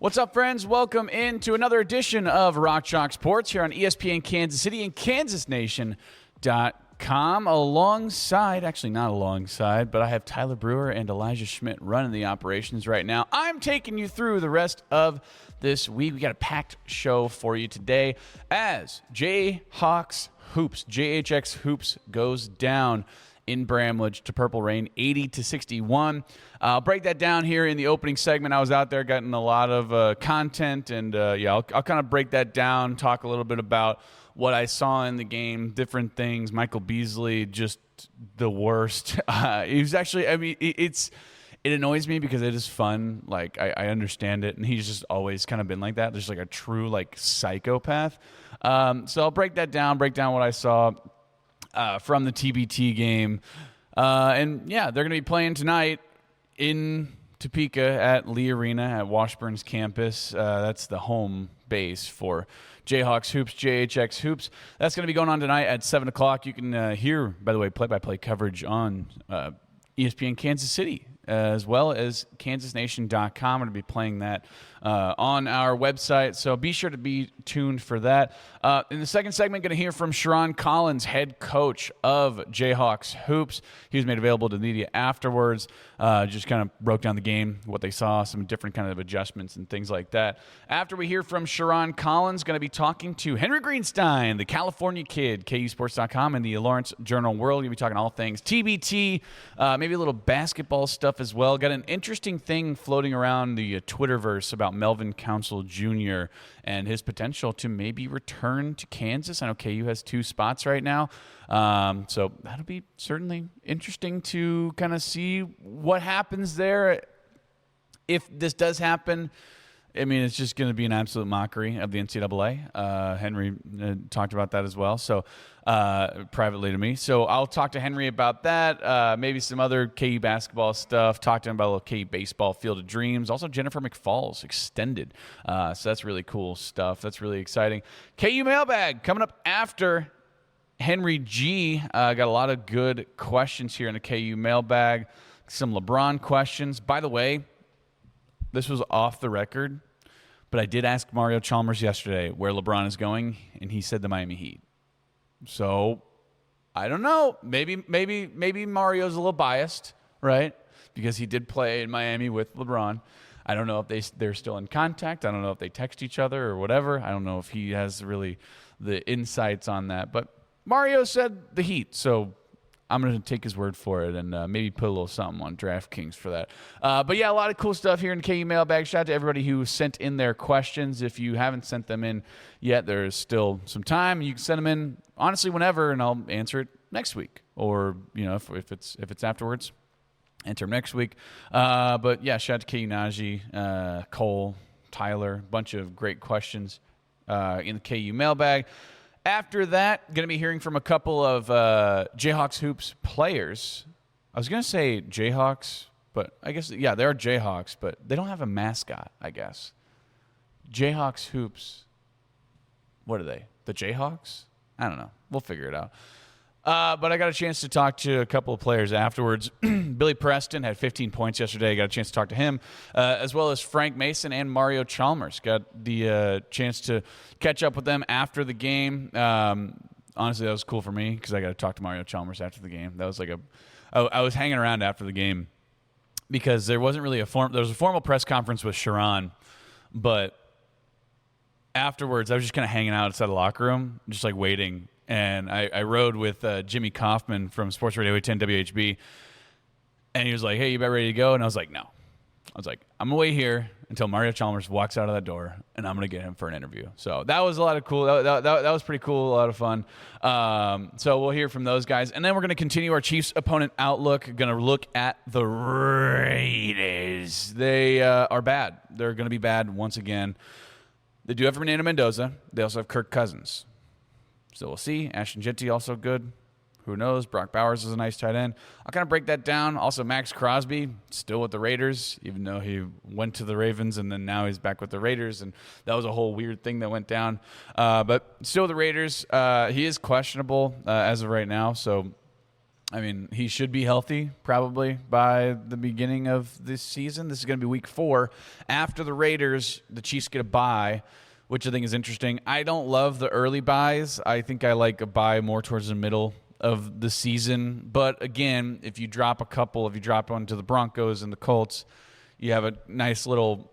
What's up, friends? Welcome into another edition of Rock Chalk Sports here on ESPN Kansas City and KansasNation.com. Alongside, actually not alongside, but I have Tyler Brewer and Elijah Schmidt running the operations right now. I'm taking you through the rest of this week. We got a packed show for you today as JHX Hoops goes down in Bramlage to Purple Rain, 80-61. I'll break that down here in the opening segment. I was out there getting a lot of content, and I'll kind of break that down, talk a little bit about what I saw in the game, different things. Michael Beasley, just the worst. He was actually, it annoys me because it is fun. Like, I understand it, and he's just always kind of been like that. There's like a true, psychopath. So I'll break that down, break down what I saw from the TBT game. They're going to be playing tonight in Topeka at Lee Arena at Washburn's campus. That's the home base for JHX Hoops. That's going to be going on tonight at 7 o'clock. You can hear, by the way, play-by-play coverage on ESPN Kansas City, as well as KansasNation.com. I'm going to be playing that on our website, so be sure to be tuned for that. In the second segment, going to hear from Sherron Collins, head coach of JHX Hoops. He was made available to the media afterwards, just kind of broke down the game, what they saw, some different kind of adjustments and things like that. After we hear from Sherron Collins, going to be talking to Henry Greenstein, the California kid, KUSports.com and the Lawrence Journal-World. Going to be talking all things TBT, maybe a little basketball stuff as well. Got an interesting thing floating around the Twitterverse about Melvin Council Jr. and his potential to maybe return to Kansas. I know KU has 2 spots right now, so that'll be certainly interesting to kind of see what happens there. If this does happen, I mean, it's just going to be an absolute mockery of the NCAA. Henry talked about that as well, so privately to me. So I'll talk to Henry about that, maybe some other KU basketball stuff, talk to him about a little KU baseball, Field of Dreams. Also, Jennifer McFalls extended, so that's really cool stuff. That's really exciting. KU Mailbag coming up after Henry G. Got a lot of good questions here in the KU Mailbag. Some LeBron questions. By the way, this was off the record, but I did ask Mario Chalmers yesterday where LeBron is going, and he said the Miami Heat. So I don't know. Maybe Mario's a little biased, right? Because he did play in Miami with LeBron. I don't know if they're still in contact. I don't know if they text each other or whatever. I don't know if he has really the insights on that. But Mario said the Heat, so I'm going to take his word for it and maybe put a little something on DraftKings for that. But yeah, a lot of cool stuff here in KU Mailbag. Shout out to everybody who sent in their questions. If you haven't sent them in yet, there's still some time. You can send them in, honestly, whenever, and I'll answer it next week. Or, if it's afterwards, enter them next week. But yeah, shout out to KU Najee, Cole, Tyler, a bunch of great questions in the KU Mailbag. After that, going to be hearing from a couple of JHX Hoops players. I was going to say Jayhawks, but I guess, yeah, they are Jayhawks, but they don't have a mascot, I guess. JHX Hoops, what are they? The Jayhawks? I don't know. We'll figure it out. But I got a chance to talk to a couple of players afterwards. Billy Preston had 15 points yesterday. I got a chance to talk to him, as well as Frank Mason and Mario Chalmers. Got the chance to catch up with them after the game. Honestly, that was cool for me because I got to talk to Mario Chalmers after the game. That was I was hanging around after the game because there wasn't really there was a formal press conference with Sherron, but afterwards I was just kind of hanging out outside the locker room, just waiting. And I rode with Jimmy Kaufman from Sports Radio 810 WHB, and he was like, hey, you about ready to go? And I was like, no. I was like, I'm going to wait here until Mario Chalmers walks out of that door, and I'm going to get him for an interview. So that was a lot of cool. That was pretty cool, a lot of fun. So we'll hear from those guys. And then we're going to continue our Chiefs opponent outlook, going to look at the Raiders. They are bad. They're going to be bad once again. They do have Fernando Mendoza. They also have Kirk Cousins. So we'll see. Ashton Jeanty also good. Who knows? Brock Bowers is a nice tight end. I'll kind of break that down. Also, Max Crosby, still with the Raiders, even though he went to the Ravens and then now he's back with the Raiders. And that was a whole weird thing that went down. But still the Raiders. He is questionable as of right now. So I mean, he should be healthy probably by the beginning of this season. This is going to be week 4. After the Raiders, the Chiefs get a bye, which I think is interesting. I don't love the early buys. I think I like a bye more towards the middle of the season. But again, if you drop one to the Broncos and the Colts, you have a nice little,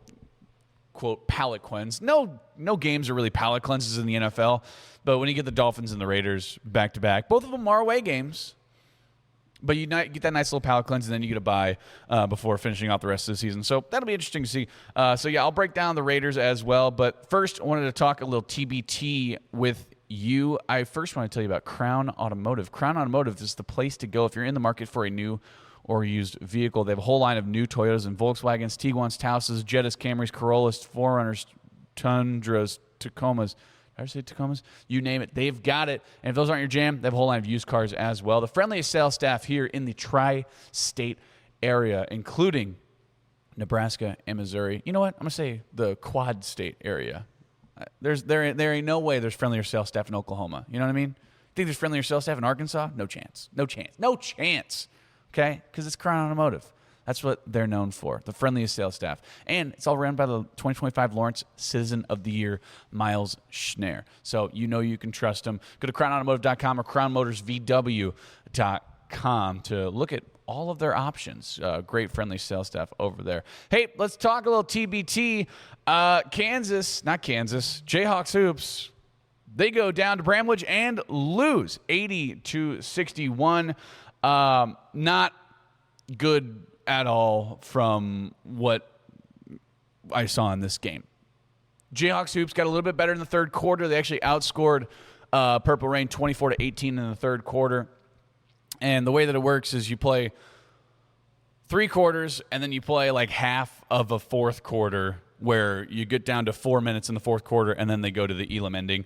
quote, palate cleanse. No games are really palate cleanses in the NFL. But when you get the Dolphins and the Raiders back-to-back, both of them are away games. But you get that nice little palate cleanse, and then you get a bye before finishing off the rest of the season. So that'll be interesting to see. I'll break down the Raiders as well. But first, I wanted to talk a little TBT with you. I first want to tell you about Crown Automotive. Crown Automotive is the place to go if you're in the market for a new or used vehicle. They have a whole line of new Toyotas and Volkswagens, Tiguans, Taosas, Jettas, Camrys, Corollas, 4Runners, Tundras, Tacomas. Did I say Tacomas? You name it. They've got it. And if those aren't your jam, they have a whole line of used cars as well. The friendliest sales staff here in the tri-state area, including Nebraska and Missouri. You know what? I'm going to say the quad state area. There ain't no way there's friendlier sales staff in Oklahoma. You know what I mean? Think there's friendlier sales staff in Arkansas? No chance. No chance. No chance. Okay? Because it's Crown Automotive. That's what they're known for, the friendliest sales staff. And it's all run by the 2025 Lawrence Citizen of the Year, Miles Schneer. So you know you can trust them. Go to crownautomotive.com or crownmotorsvw.com to look at all of their options. Great friendly sales staff over there. Hey, let's talk a little TBT. JHX Hoops. They go down to Bramlage and lose 80-61. Not good at all from what I saw in this game. JHX Hoops got a little bit better in the third quarter. They actually outscored Purple Rain 24-18 in the third quarter. And the way that it works is you play 3 quarters and then you play like half of a fourth quarter where you get down to 4 minutes in the fourth quarter and then they go to the Elam ending.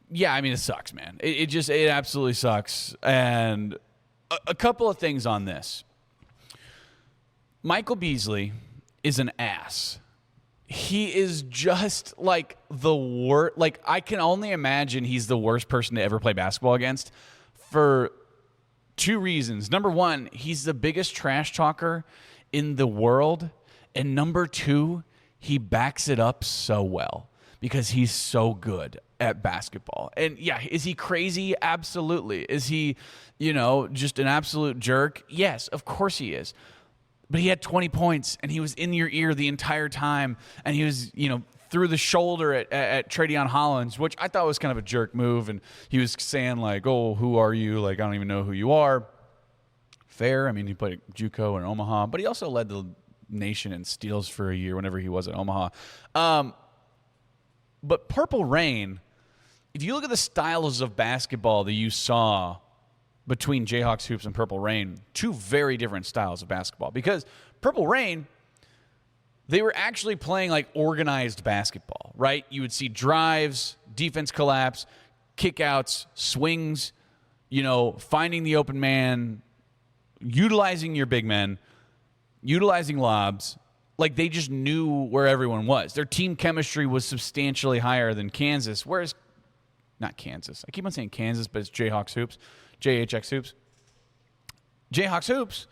It sucks, man. It absolutely sucks. And a couple of things on this. Michael Beasley is an ass. He is just like the worst. Like, I can only imagine he's the worst person to ever play basketball against for 2 reasons. Number 1, he's the biggest trash talker in the world. And number 2, he backs it up so well because he's so good at basketball. And yeah, is he crazy? Absolutely. Is he, just an absolute jerk? Yes, of course he is. But he had 20 points and he was in your ear the entire time. And he was, through the shoulder at Tradeon Hollins, which I thought was kind of a jerk move. And he was saying like, oh, who are you? Like, I don't even know who you are. Fair. I mean, he played at JUCO in Omaha, but he also led the nation in steals for a year whenever he was at Omaha. But Purple Rain, if you look at the styles of basketball that you saw between JHX Hoops and Purple Rain, 2 very different styles of basketball. Because Purple Rain, they were actually playing like organized basketball, right? You would see drives, defense collapse, kickouts, swings, finding the open man, utilizing your big men, utilizing lobs. Like, they just knew where everyone was. Their team chemistry was substantially higher than Kansas, whereas not Kansas. I keep on saying Kansas, but it's JHX Hoops. JHX Hoops. JHX Hoops,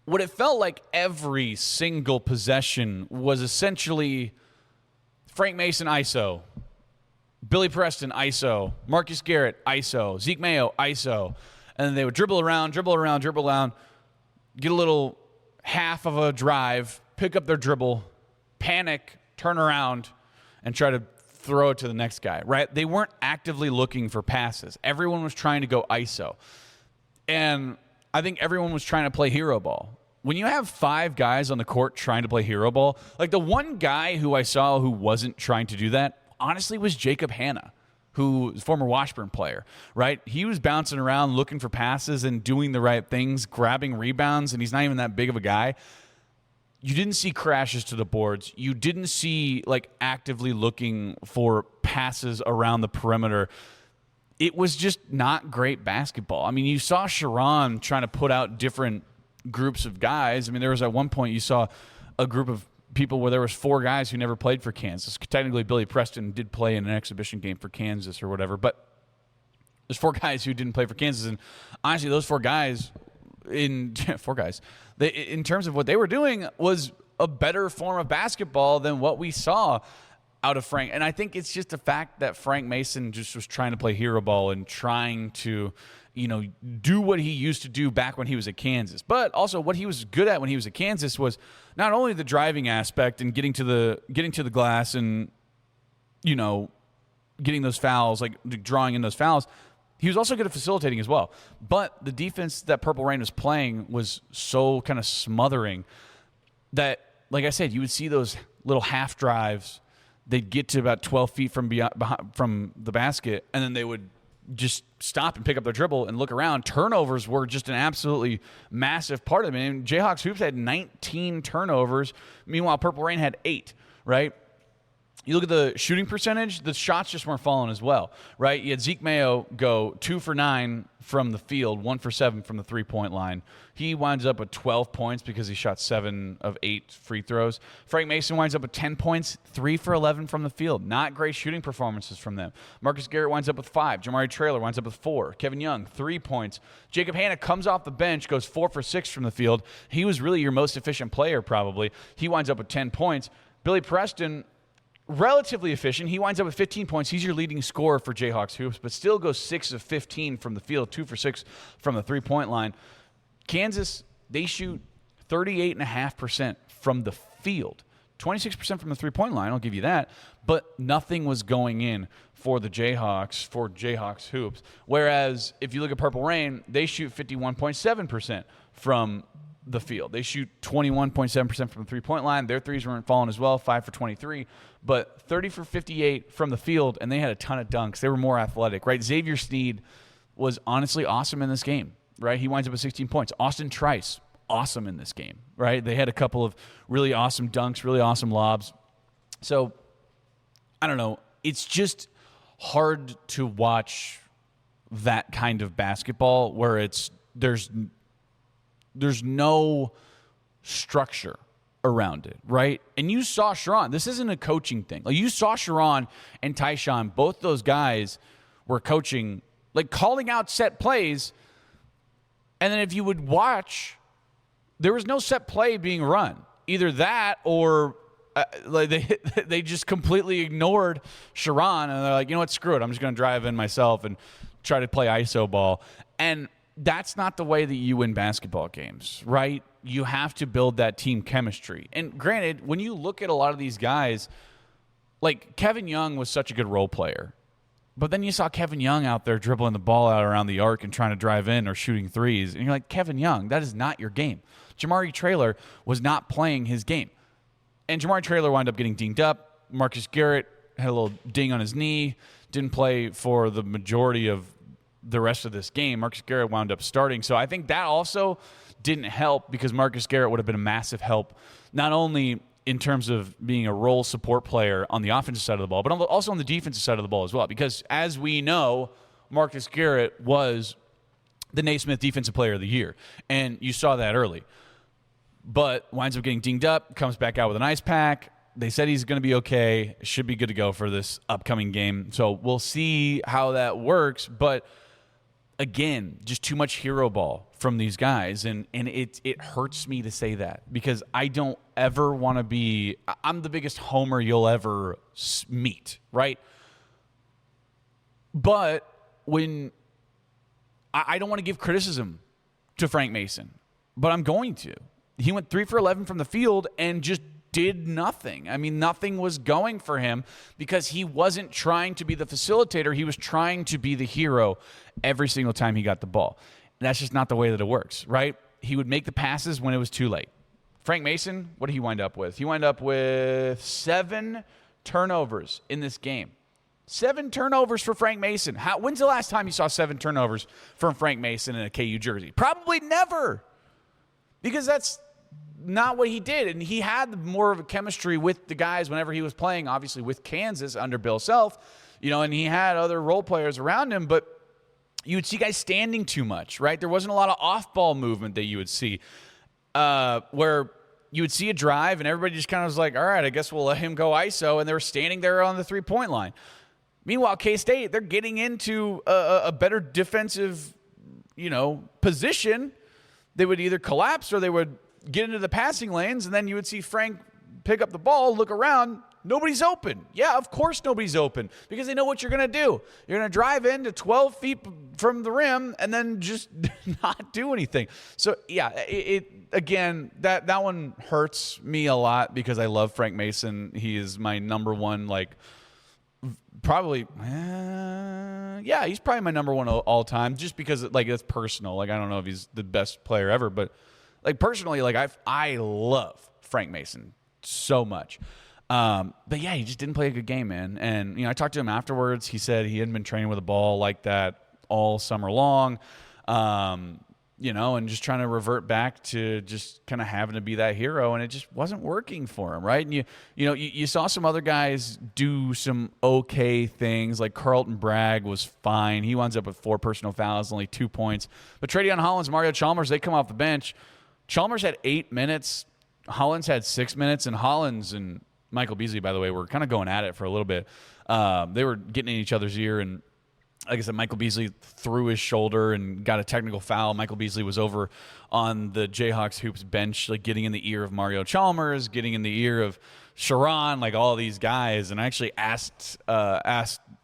what it felt like every single possession was essentially Frank Mason ISO, Billy Preston ISO, Marcus Garrett ISO, Zeke Mayo ISO. And then they would dribble around, get a little half of a drive, pick up their dribble, panic, turn around, and try to throw it to the next guy, right? They weren't actively looking for passes. Everyone was trying to go ISO. And I think everyone was trying to play hero ball. When you have 5 guys on the court trying to play hero ball, like the one guy who I saw who wasn't trying to do that, honestly, was Jacob Hanna, who is a former Washburn player, right? He was bouncing around looking for passes and doing the right things, grabbing rebounds, and he's not even that big of a guy. You didn't see crashes to the boards. You didn't see like actively looking for passes around the perimeter. It was just not great basketball. I mean, you saw Sherron trying to put out different groups of guys. I mean, there was at one point you saw a group of people where there was 4 guys who never played for Kansas. Technically, Billy Preston did play in an exhibition game for Kansas or whatever. But There's 4 guys who didn't play for Kansas, and honestly, those 4 guys in terms of what they were doing was a better form of basketball than what we saw out of Frank. And I think it's just the fact that Frank Mason just was trying to play hero ball and trying to, do what he used to do back when he was at Kansas. But also what he was good at when he was at Kansas was not only the driving aspect and getting to the glass and, getting those fouls, like drawing in those fouls. He was also good at facilitating as well. But the defense that Purple Rain was playing was so kind of smothering that, like I said, you would see those little half drives. They'd get to about 12 feet from the basket, and then they would just stop and pick up their dribble and look around. Turnovers were just an absolutely massive part of it. And JHX Hoops had 19 turnovers. Meanwhile, Purple Rain had 8, right? You look at the shooting percentage, the shots just weren't falling as well, right? You had Zeke Mayo go 2 for 9 from the field, 1 for 7 from the three-point line. He winds up with 12 points because he shot 7 of 8 free throws. Frank Mason winds up with 10 points, 3 for 11 from the field. Not great shooting performances from them. Marcus Garrett winds up with 5. Jamari Traylor winds up with 4. Kevin Young, 3 points. Jacob Hanna comes off the bench, goes 4 for 6 from the field. He was really your most efficient player probably. He winds up with 10 points. Billy Preston, relatively efficient. He winds up with 15 points. He's your leading scorer for JHX Hoops, but still goes 6 of 15 from the field, 2 for 6 from the three-point line. Kansas, they shoot 38.5% from the field. 26% from the three-point line, I'll give you that, but nothing was going in for the Jayhawks, for JHX Hoops. Whereas if you look at Purple Rain, they shoot 51.7% from the field. They shoot 21.7% from the three-point line. Their threes weren't falling as well, 5 for 23, but 30 for 58 from the field, and they had a ton of dunks. They were more athletic, right? Xavier Sneed was honestly awesome in this game, right? He winds up with 16 points. Austin Trice, awesome in this game, right? They had a couple of really awesome dunks, really awesome lobs. So, I don't know. It's just hard to watch that kind of basketball where there's no structure around it, right? And you saw Sherron. This isn't a coaching thing. Like, you saw Sherron and Tyshawn. Both those guys were coaching, like calling out set plays. And then if you would watch, there was no set play being run. Either that or like they just completely ignored Sherron. And they're like, you know what, screw it. I'm just going to drive in myself and try to play ISO ball. And that's not the way that you win basketball games, right? You have to build that team chemistry. And granted, when you look at a lot of these guys, like Kevin Young was such a good role player. But then you saw Kevin Young out there dribbling the ball out around the arc and trying to drive in or shooting threes. And you're like, Kevin Young, that is not your game. Jamari Traylor was not playing his game. And Jamari Traylor wound up getting dinged up. Marcus Garrett had a little ding on his knee, didn't play for the majority of the rest of this game. Marcus Garrett wound up starting. So I think that also didn't help because Marcus Garrett would have been a massive help, not only in terms of being a role support player on the offensive side of the ball, but also on the defensive side of the ball as well. Because as we know, Marcus Garrett was the Naismith Defensive Player of the Year. And you saw that early. But winds up getting dinged up, comes back out with an ice pack. They said he's going to be okay. Should be good to go for this upcoming game. So we'll see how that works. But again, just too much hero ball from these guys. And it hurts me to say that because I don't ever want to be – I'm the biggest homer you'll ever meet, right? But when – I don't want to give criticism to Frank Mason, but I'm going to. He went 3 for 11 from the field and just did nothing. I mean, nothing was going for him because he wasn't trying to be the facilitator. He was trying to be the hero every single time he got the ball. And that's just not the way that it works, right? He would make the passes when it was too late. Frank Mason, what did he wind up with? He wound up with 7 turnovers in this game. 7 turnovers for Frank Mason. When's the last time you saw 7 turnovers from Frank Mason in a KU jersey? Probably never, because that's not what he did. And he had more of a chemistry with the guys whenever he was playing, obviously with Kansas under Bill Self, and he had other role players around him, but you would see guys standing too much, right? There wasn't a lot of off-ball movement that you would see where you would see a drive and everybody just kind of was like, all right, I guess we'll let him go ISO, and they were standing there on the three-point line. Meanwhile, K-State, they're getting into a better defensive, position. They would either collapse or they would get into the passing lanes, and then you would see Frank pick up the ball, look around, nobody's open. Yeah, of course nobody's open because they know what you're going to do. You're going to drive into 12 feet from the rim and then just not do anything. So, yeah, again, that one hurts me a lot because I love Frank Mason. He is my number one, he's probably my number one all time just because, it's personal. I don't know if he's the best player ever, but, personally, I love Frank Mason so much. But yeah, he just didn't play a good game, man. And, I talked to him afterwards. He said he hadn't been training with a ball like that all summer long, and just trying to revert back to just kind of having to be that hero. And it just wasn't working for him, right? And you saw some other guys do some okay things. Like Carlton Bragg was fine. He winds up with 4 personal fouls, only 2 points. But Tradeon Hollins, Mario Chalmers, they come off the bench. Chalmers had 8 minutes. Hollins had 6 minutes, and Hollins and Michael Beasley, by the way, were kind of going at it for a little bit. They were getting in each other's ear, and like I said, Michael Beasley threw his shoulder and got a technical foul. Michael Beasley was over on the JHX Hoops bench, getting in the ear of Mario Chalmers, getting in the ear of Sherron, all these guys, and I actually asked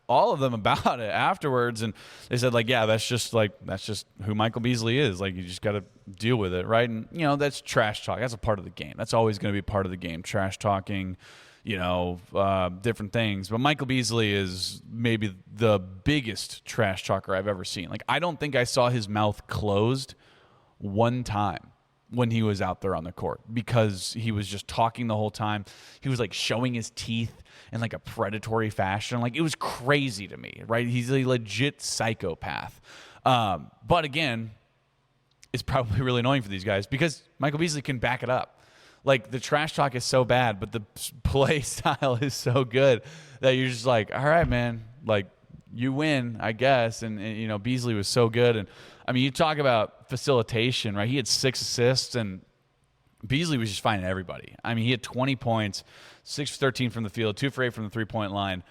all of them about it afterwards, and they said that's just who Michael Beasley is. You just got to deal with it, right? And that's trash talk. That's a part of the game. That's always going to be part of the game. Trash talking, different things. But Michael Beasley is maybe the biggest trash talker I've ever seen. I don't think I saw his mouth closed one time when he was out there on the court because he was just talking the whole time. He was showing his teeth in a predatory fashion. It was crazy to me, right? He's a legit psychopath. But again, it's probably really annoying for these guys because Michael Beasley can back it up. The trash talk is so bad, but the play style is so good that you're just all right, man, you win, I guess. And Beasley was so good. And you talk about facilitation, right? He had 6 assists, and Beasley was just finding everybody. He had 20 points, 6 for 13 from the field, 2 for 8 from the three-point line,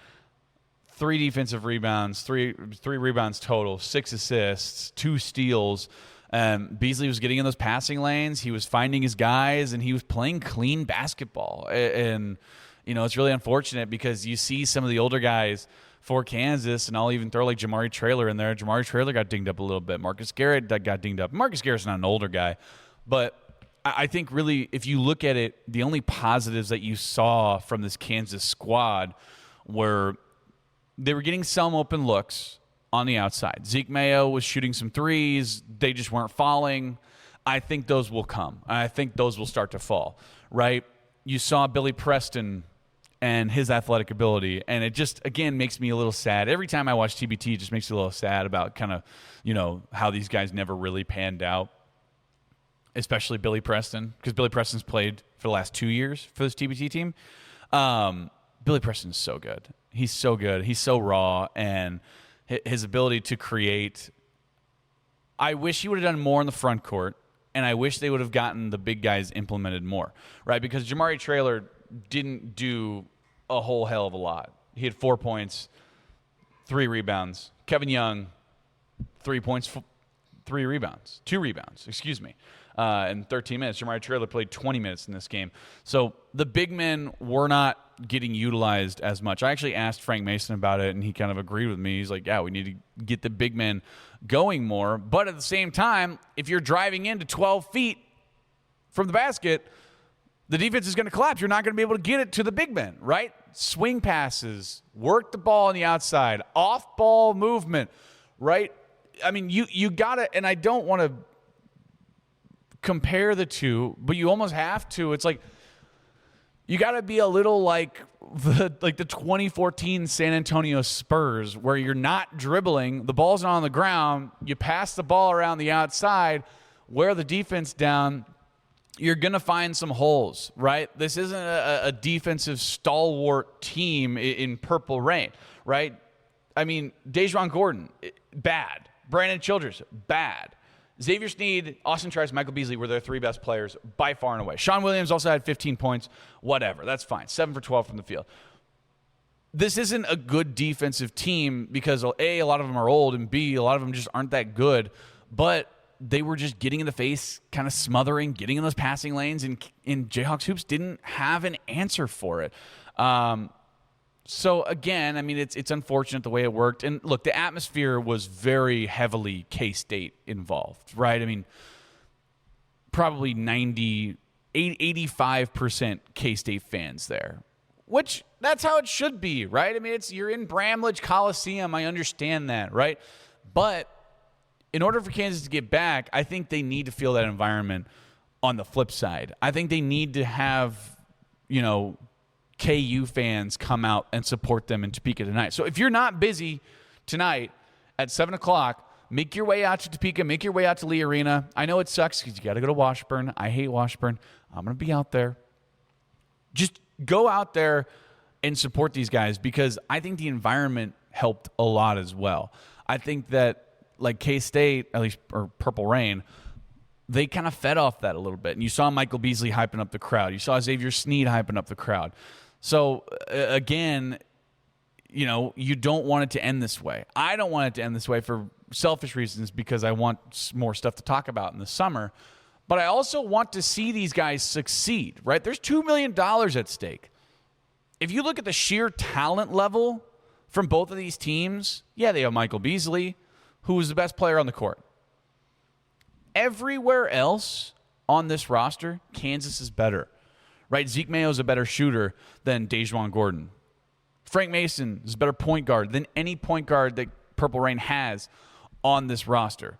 3 defensive rebounds, three rebounds total, 6 assists, 2 steals. Beasley was getting in those passing lanes. He was finding his guys, and he was playing clean basketball. And it's really unfortunate because you see some of the older guys for Kansas, and I'll even throw Jamari Traylor in there. Jamari Traylor got dinged up a little bit. Marcus Garrett got dinged up. Marcus Garrett's not an older guy, but I think really if you look at it, the only positives that you saw from this Kansas squad were they were getting some open looks on the outside. Zeke Mayo was shooting some threes. They just weren't falling. I think those will come. I think those will start to fall, right? You saw Billy Preston and his athletic ability, and it just, again, makes me a little sad. Every time I watch TBT, it just makes me a little sad about kind of, how these guys never really panned out, especially Billy Preston, because Billy Preston's played for the last 2 years for this TBT team. Billy Preston's so good. He's so good. He's so raw, and his ability to create. I wish he would have done more in the front court, and I wish they would have gotten the big guys implemented more, right? Because Jamari Traylor didn't do a whole hell of a lot. He had 4 points, 3 rebounds. Kevin Young, 3 points, 2 rebounds, in 13 minutes. Jamari Traylor played 20 minutes in this game. So the big men were not getting utilized as much. I actually asked Frank Mason about it, and he kind of agreed with me. He's like, yeah, we need to get the big men going more. But at the same time, if you're driving into 12 feet from the basket, the defense is going to collapse. You're not going to be able to get it to the big men, right? Swing passes, work the ball on the outside, off-ball movement, right? You got to, and I don't want to compare the two, but you almost have to. It's you got to be a little like the 2014 San Antonio Spurs, where you're not dribbling, the ball's not on the ground, you pass the ball around the outside, wear the defense down, you're going to find some holes, right? This isn't a defensive stalwart team in Purple Rain, right? Dejon Gordon, bad. Brandon Childress, bad. Xavier Sneed, Austin Trice, Michael Beasley were their 3 best players by far and away. Sean Williams also had 15 points. Whatever. That's fine. 7 for 12 from the field. this isn't a good defensive team because, A, a lot of them are old, and B, a lot of them just aren't that good. But they were just getting in the face, kind of smothering, getting in those passing lanes, and JHX Hoops didn't have an answer for it. So, again, I mean, it's unfortunate the way it worked. And, look, the atmosphere was very heavily K-State involved, right? I mean, probably 85% K-State fans there, which that's how it should be, right? I mean, you're in Bramlage Coliseum. I understand that, right? But in order for Kansas to get back, I think they need to feel that environment on the flip side. I think they need to have, KU fans come out and support them in Topeka tonight. So if you're not busy tonight at 7 o'clock, make your way out to Topeka, make your way out to Lee Arena. I know it sucks because you got to go to Washburn. I hate Washburn. I'm going to be out there. Just go out there and support these guys because I think the environment helped a lot as well. I think that, like K-State, at least, or Purple Rain, they kind of fed off that a little bit. And you saw Michael Beasley hyping up the crowd. You saw Xavier Sneed hyping up the crowd. So, again, you don't want it to end this way. I don't want it to end this way for selfish reasons because I want more stuff to talk about in the summer. But I also want to see these guys succeed, right? There's $2 million at stake. If you look at the sheer talent level from both of these teams, yeah, they have Michael Beasley, who is the best player on the court. Everywhere else on this roster, Kansas is better. Right? Zeke Mayo is a better shooter than Dejuan Gordon. Frank Mason is a better point guard than any point guard that Purple Rain has on this roster.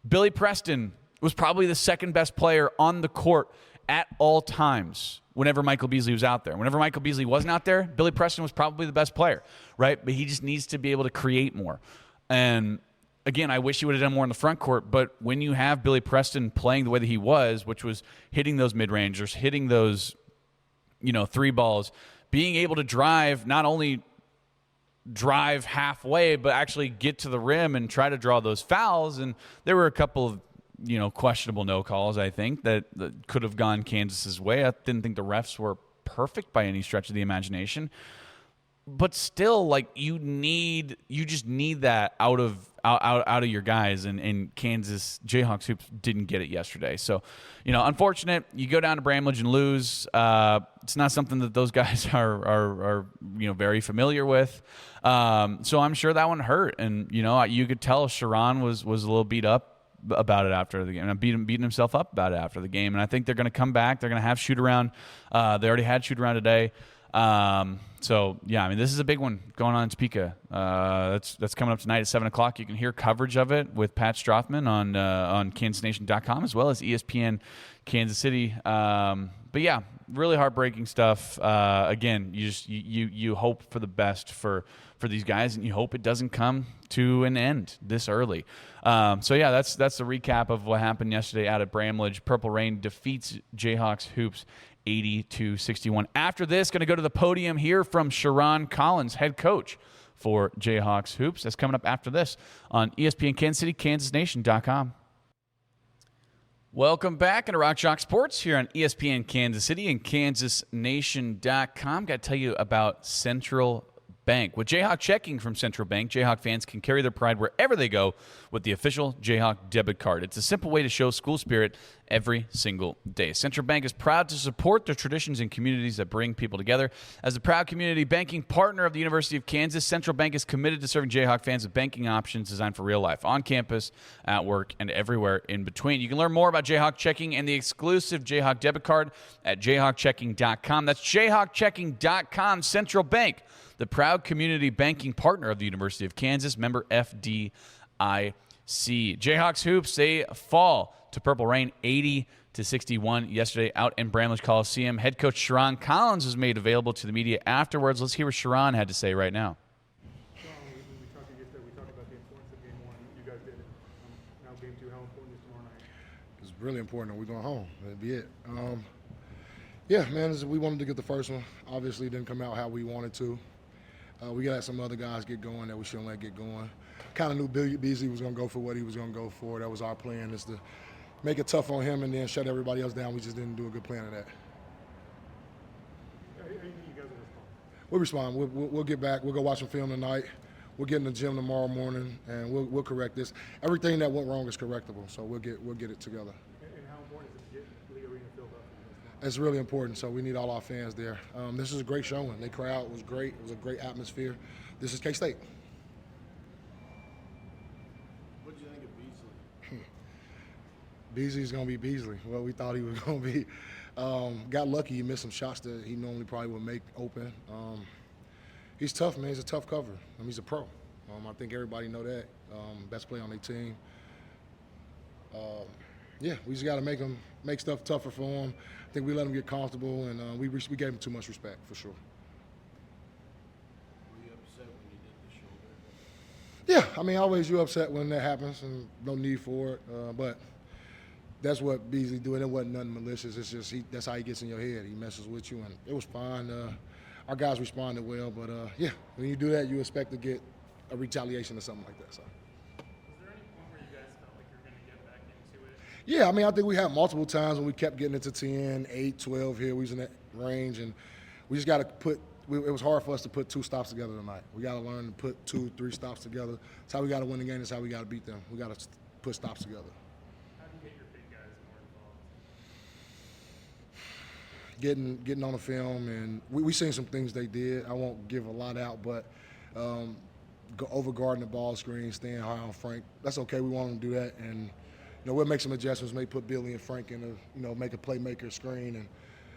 Billy Preston was probably the second best player on the court at all times whenever Michael Beasley was out there. Whenever Michael Beasley wasn't out there, Billy Preston was probably the best player, right? But he just needs to be able to create more. And again, I wish he would have done more in the front court, but when you have Billy Preston playing the way that he was, which was hitting those mid-rangers, hitting those, three balls, being able to drive, not only drive halfway, but actually get to the rim and try to draw those fouls. And there were a couple of, questionable no calls, I think, that could have gone Kansas's way. I didn't think the refs were perfect by any stretch of the imagination. But still, like, you just need that out of your guys, and Kansas JHX Hoops didn't get it yesterday. So, unfortunate. You go down to Bramlage and lose. It's not something that those guys are very familiar with. So I'm sure that one hurt, and you could tell Sherron was a little beat up about it after the game, and beating himself up about it after the game. And I think they're going to come back. They're going to have shoot around. They already had shoot around today. So yeah, I mean, this is a big one going on in Topeka. That's coming up tonight at 7 o'clock. You can hear coverage of it with Pat Strothman on KansasNation.com as well as ESPN Kansas City. But yeah, really heartbreaking stuff. Again, you hope for the best for these guys, and you hope it doesn't come to an end this early. So yeah, that's the recap of what happened yesterday out at Bramlage. Purple Rain defeats JHX Hoops 80-61. After this, going to go to the podium here from Sherron Collins, head coach for JHX Hoops. That's coming up after this on ESPN Kansas City, KansasNation.com. Welcome back into Rock Chalk Sports here on ESPN Kansas City and KansasNation.com. Got to tell you about Central Bank. With Jayhawk checking from Central Bank, Jayhawk fans can carry their pride wherever they go with the official Jayhawk debit card. It's a simple way to show school spirit every single day. Central Bank is proud to support the traditions and communities that bring people together. As a proud community banking partner of the University of Kansas, Central Bank is committed to serving Jayhawk fans with banking options designed for real life, on campus, at work, and everywhere in between. You can learn more about Jayhawk checking and the exclusive Jayhawk debit card at jayhawkchecking.com. That's jayhawkchecking.com. Central Bank, the proud community banking partner of the University of Kansas, member FDIC. JHX Hoops, they fall to Purple Rain 80-61 yesterday out in Bramlage Coliseum. Head coach Sherron Collins was made available to the media afterwards. Let's hear what Sherron had to say right now. We talked yesterday. We talked about the importance of game one. You guys did it. Now game two, how important is tomorrow night? It's really important. We're going home. That'd be it. Yeah, man, we wanted to get the first one. Obviously, it didn't come out how we wanted to. We got some other guys get going that we shouldn't let get going. Kind of knew Beasley was going to go for what he was going to go for. That was our plan, is to make it tough on him and then shut everybody else down. We just didn't do a good plan of that. How do you think you guys will respond? We'll respond. We'll get back. We'll go watch some film tonight. We'll get in the gym tomorrow morning, and we'll correct this. Everything that went wrong is correctable, so we'll get it together. And how important is it to get Lee Arena filled up? It's really important, so we need all our fans there. This is a great showing. The crowd was great. It was a great atmosphere. This is K-State. What did you think of Beasley? Beasley's going to be Beasley, what we thought he was going to be. Got lucky. He missed some shots that he normally probably would make open. He's tough, man. He's a tough cover. I mean, he's a pro. I think everybody know that. Best player on their team. Yeah, we just got to make stuff tougher for him. I think we let him get comfortable, and we gave him too much respect, for sure. Were you upset when you did the shoulder? Yeah, I mean, always you upset when that happens, and no need for it. But that's what Beasley doing. It wasn't nothing malicious. It's just that's how he gets in your head. He messes with you, and it was fine. Our guys responded well, but yeah, when you do that, you expect to get a retaliation or something like that. So. Was there any point where you guys felt like you were going to get back into it? Yeah, I mean, I think we had multiple times when we kept getting into 10, 8, 12 here. We was in that range, and we just got to it was hard for us to put 2 stops together tonight. We got to learn to put 2, 3 stops together. That's how we got to win the game. That's how we got to beat them. We got to put stops together. How do you get your big guys more involved? Getting on the film, and we seen some things they did. I won't give a lot out, but over guarding the ball screen, staying high on Frank. That's okay. We want them to do that, and we'll make some adjustments. Maybe put Billy and Frank in make a playmaker screen, and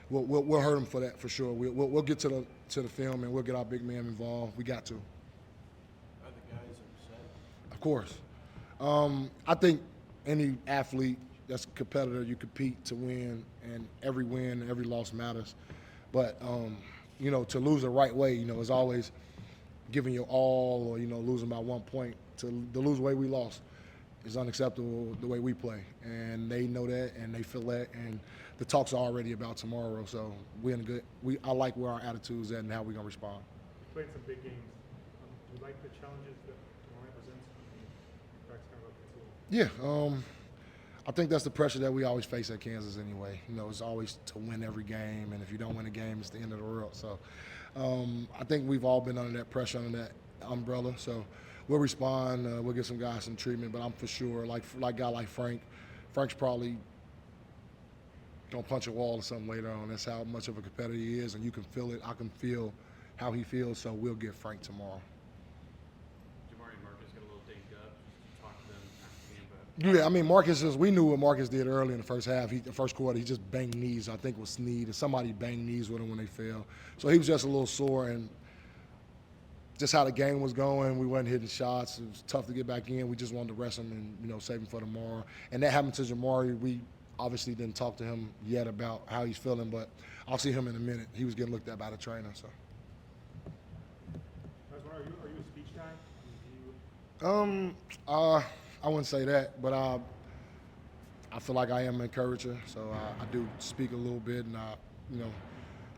we'll hurt them for that for sure. We'll get to the film, and we'll get our big man involved. We got to. Are the guys upset? Of course. I think any athlete that's a competitor, you compete to win, and every win, every loss matters. But, to lose the right way, is always giving your all or, losing by 1 point. To lose the way we lost is unacceptable the way we play. And they know that, and they feel that, and the talk's already about tomorrow. So we're in a good – I like where our attitude's at and how we're going to respond. You played some big games. Do you like the challenges that tomorrow presents? That's kind of up to Yeah, I think that's the pressure that we always face at Kansas anyway. It's always to win every game, and if you don't win a game, it's the end of the world. So I think we've all been under that pressure, under that umbrella. So we'll respond. We'll give some guys some treatment, but I'm for sure, like a guy like Frank, Frank's probably going to punch a wall or something later on. That's how much of a competitor he is, and you can feel it. I can feel how he feels, so we'll get Frank tomorrow. Yeah, I mean, Marcus we knew what Marcus did early in the first half. The first quarter, he just banged knees. I think it was Snead, and somebody banged knees with him when they fell. So he was just a little sore, and just how the game was going, we wasn't hitting shots. It was tough to get back in. We just wanted to rest him and, save him for tomorrow. And that happened to Jamari. We obviously didn't talk to him yet about how he's feeling, but I'll see him in a minute. He was getting looked at by the trainer. So. Are you a speech guy? I wouldn't say that, but I feel like I am an encourager, so I do speak a little bit, and I,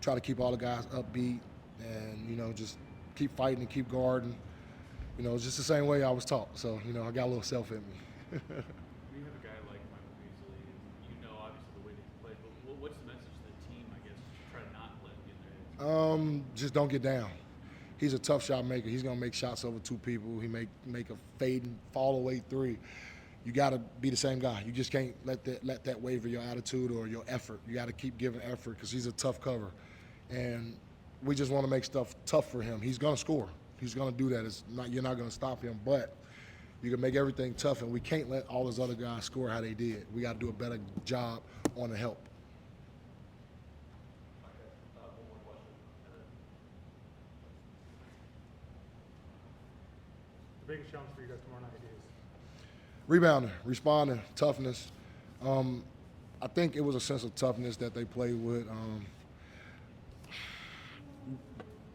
try to keep all the guys upbeat, and just keep fighting and keep guarding. It's just the same way I was taught. So I got a little self in me. When you have a guy like Michael Beasley, obviously the way that he plays, but what's the message to the team, I guess, to try to not let him get in there? Just don't get down. He's a tough shot maker. He's going to make shots over 2 people. He make a fade and fall away 3. You got to be the same guy. You just can't let that waver your attitude or your effort. You got to keep giving effort because he's a tough cover. And we just want to make stuff tough for him. He's going to score. He's going to do that. You're not going to stop him, but you can make everything tough, and we can't let all those other guys score how they did. We got to do a better job on the help. The biggest challenge for you guys tomorrow night is? Rebounding, responding, toughness. I think it was a sense of toughness that they played with.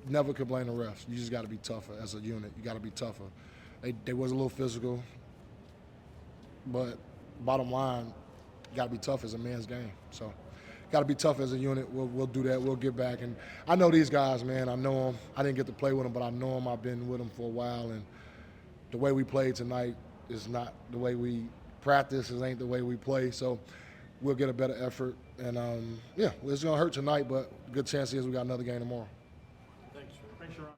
Never could blame the refs. You just got to be tougher as a unit. You got to be tougher. They was a little physical, but bottom line, got to be tough as a man's game. So, got to be tough as a unit. We'll do that. We'll get back. And I know these guys, man. I know them. I didn't get to play with them, but I know them. I've been with them for a while, and the way we played tonight is not the way we practice. It ain't the way we play. So, we'll get a better effort. And, it's going to hurt tonight, but good chance is we got another game tomorrow. Thanks, Thanks, Sherron.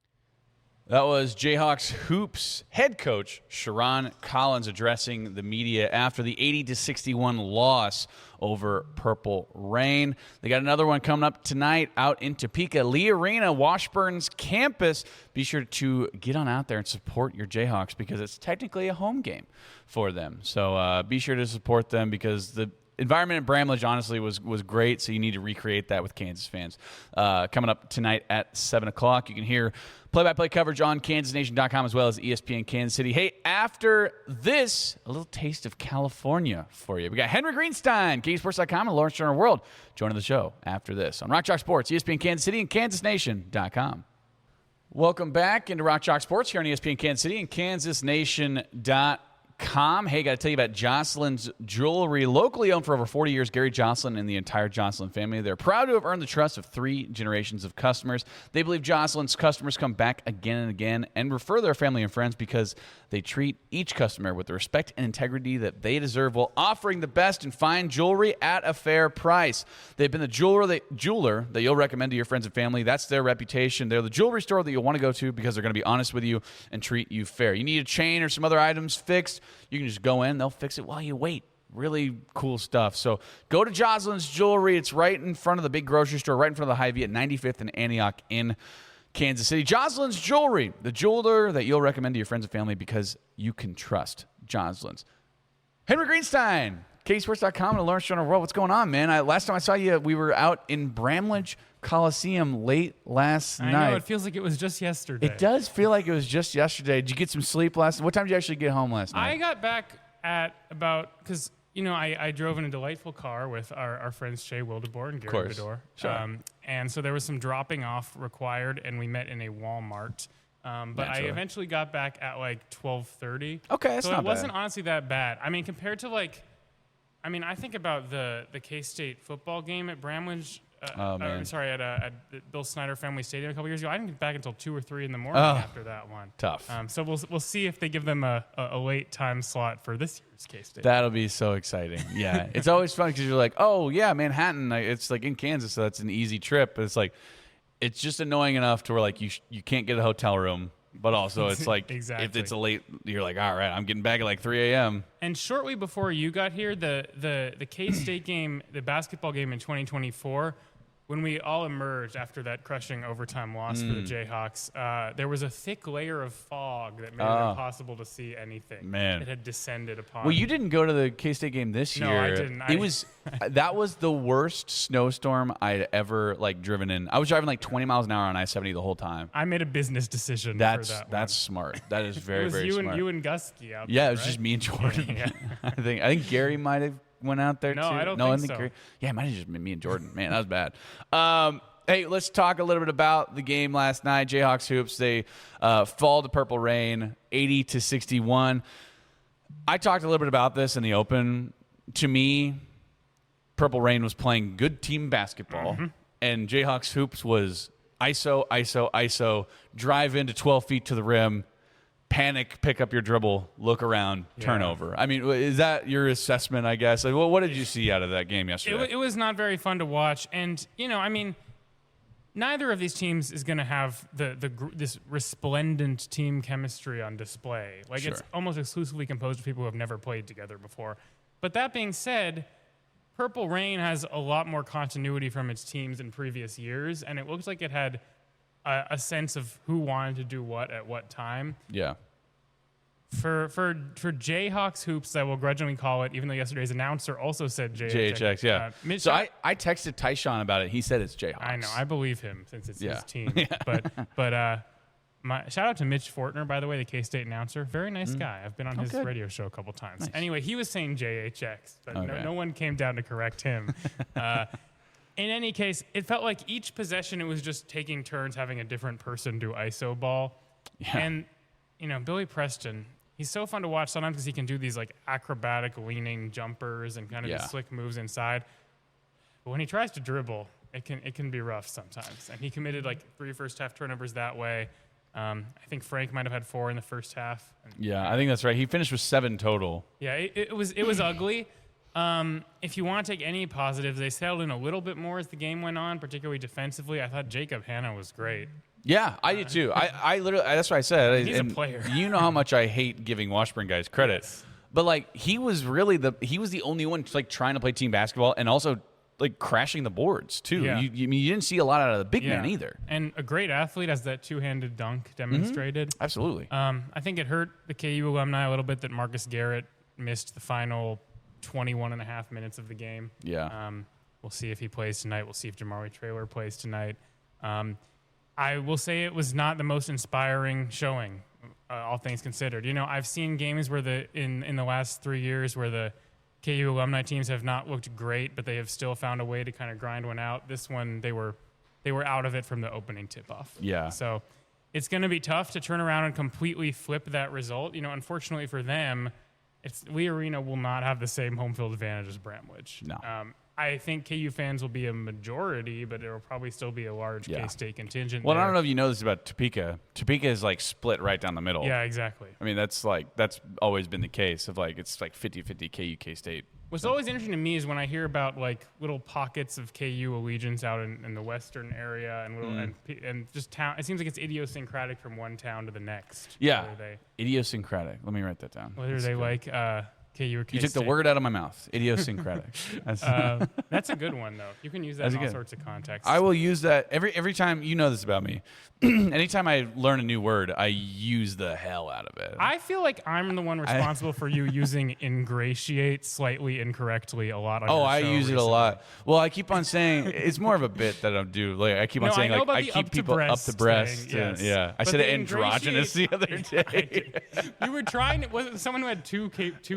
That was JHX Hoops head coach Sherron Collins addressing the media after the 80-61 loss over Purple Rain. They got another one coming up tonight out in Topeka, Lee Arena, Washburn's campus. Be sure to get on out there and support your Jayhawks because it's technically a home game for them. So be sure to support them because the environment at Bramlage, honestly, was great, so you need to recreate that with Kansas fans. Coming up tonight at 7 o'clock, you can hear play-by-play coverage on kansasnation.com as well as ESPN Kansas City. Hey, after this, a little taste of California for you. We got Henry Greenstein, KUSports.com, and Lawrence Turner World joining the show after this on Rock Chalk Sports, ESPN Kansas City, and kansasnation.com. Welcome back into Rock Chalk Sports here on ESPN Kansas City and kansasnation.com. Hey, got to tell you about Jocelyn's Jewelry, locally owned for over 40 years. Gary Jocelyn and the entire Jocelyn family. They're proud to have earned the trust of 3 generations of customers. They believe Jocelyn's customers come back again and again and refer their family and friends because they treat each customer with the respect and integrity that they deserve while offering the best and fine jewelry at a fair price. They've been the jeweler that you'll recommend to your friends and family. That's their reputation. They're the jewelry store that you'll want to go to because they're going to be honest with you and treat you fair. You need a chain or some other items fixed, you can just go in. They'll fix it while you wait. Really cool stuff. So go to Jocelyn's Jewelry. It's right in front of the big grocery store, right in front of the Hy-Vee at 95th and Antioch in Kansas City. Jocelyn's Jewelry, the jeweler that you'll recommend to your friends and family because you can trust Jocelyn's. Henry Greenstein, KUSports.com and Lawrence Turner World. What's going on, man? Last time I saw you, we were out in Bramlage Coliseum late last night. I know, it feels like it was just yesterday. It does feel like it was just yesterday. Did you get some sleep last night? What time did you actually get home last night? I got back at about, because, I drove in a delightful car with our friends Shay Wildebohr and Gary Bedore. Sure. And so there was some dropping off required, and we met in a Walmart. But I eventually got back at like 12:30. Okay, that's so not it wasn't bad. honestly that bad. I mean, compared to I think about the K-State football game at Bramlage. Man. At Bill Snyder Family Stadium a couple years ago. I didn't get back until 2 or 3 in the morning after that one. Tough. So we'll see if they give them a late time slot for this year's K-State. That'll be so exciting. Yeah. It's always fun because you're like, oh, yeah, Manhattan, it's like in Kansas, so that's an easy trip. But it's like, it's just annoying enough to where like you can't get a hotel room. But also, it's like Exactly. if it's a late, you're like, all right, I'm getting back at like 3 a.m. And shortly before you got here, the K-State game, the basketball game in 2024, when we all emerged after that crushing overtime loss for the Jayhawks, there was a thick layer of fog that made it impossible to see anything. Man. It had descended upon. Well, you didn't go to the K-State game this year. No, I didn't. That was the worst snowstorm I'd ever driven in. I was driving like 20 miles an hour on I-70 the whole time. I made a business decision That's for that one. that's smart. That is very, It was very you smart. and you and Gusky out Yeah, there, it was right? just me and Jordan. Yeah. I think Gary might have went out there No, too. I don't no, think so. Gary, yeah, it might have just been me and Jordan. Man, that was bad. Hey, let's talk a little bit about the game last night. JHX Hoops, they fall to Purple Rain 80-61. I talked a little bit about this in the open. To me, Purple Rain was playing good team basketball, and JHX Hoops was ISO, drive into 12 feet to the rim, panic, pick up your dribble, look around, turnover. I mean, is that your assessment, I guess? Like, what did you see out of that game yesterday? It was not very fun to watch. And, neither of these teams is going to have this resplendent team chemistry on display. Sure. It's almost exclusively composed of people who have never played together before. But that being said, Purple Rain has a lot more continuity from its teams in previous years, and it looks like it had a sense of who wanted to do what at what time. Yeah. For JHX Hoops, I will grudgingly call it, even though yesterday's announcer also said JHX, yeah. So I texted Tyshawn about it. He said it's JHX. I know. I believe him since it's his team. Yeah. But shout out to Mitch Fortner, by the way, the K-State announcer. Very nice guy. I've been on his good. radio show a couple times. Nice. Anyway, he was saying JHX, but Okay. no one came down to correct him. In any case, it felt like each possession, it was just taking turns having a different person do ISO ball. Yeah. And, Billy Preston, he's so fun to watch sometimes because he can do these acrobatic leaning jumpers and kind of these slick moves inside. But when he tries to dribble, it can be rough sometimes. And he committed 3 first half turnovers that way. I think Frank might have had 4 in the first half. Yeah, I think that's right. He finished with 7 total. Yeah, it was ugly. If you want to take any positives, they settled in a little bit more as the game went on, particularly defensively. I thought Jacob Hanna was great. Yeah, I do too. I literally, that's what I said. He's a player. You know how much I hate giving Washburn guys credit. Yes. But like he was the only one like trying to play team basketball and also like crashing the boards too. Yeah. You didn't see a lot out of the big man either. And a great athlete, as that two-handed dunk demonstrated. Absolutely. I think it hurt the KU alumni a little bit that Marcus Garrett missed the final 21 and a half minutes of the game. Yeah. We'll see if he plays tonight. We'll see if Jamari Traylor plays tonight. I will say it was not the most inspiring showing, all things considered. You know, I've seen games where in the last 3 years where the KU alumni teams have not looked great, but they have still found a way to kind of grind one out. This one, they were out of it from the opening tip-off. Yeah. So it's going to be tough to turn around and completely flip that result. You know, unfortunately for them, Lee Arena will not have the same home field advantage as Bramwich. No. I think KU fans will be a majority, but there will probably still be a large K-State contingent. Well, there. I don't know if you know this about Topeka. Topeka is like split right down the middle. Yeah, exactly. I mean, that's always been the case of like it's like 50-50 KU K-State. What's always interesting to me is when I hear about like little pockets of KU allegiance out in the western area and just town. It seems like it's idiosyncratic from one town to the next. Yeah, idiosyncratic. Let me write that down. Whether they like KU or K-State. You took the word out of my mouth. Idiosyncratic. That's a good one though. You can use that in all sorts of contexts. I will use that every time. You know this about me. Anytime I learn a new word, I use the hell out of it. I feel like I'm the one responsible for you using ingratiate slightly incorrectly a lot on your I show use it a recently. lot. Well, I keep on saying it's more of a bit that I do. Like I keep on saying like I keep people up to breast. Thing, yes. Yeah, I But said the androgynous the other day. You were trying. Was it someone who had two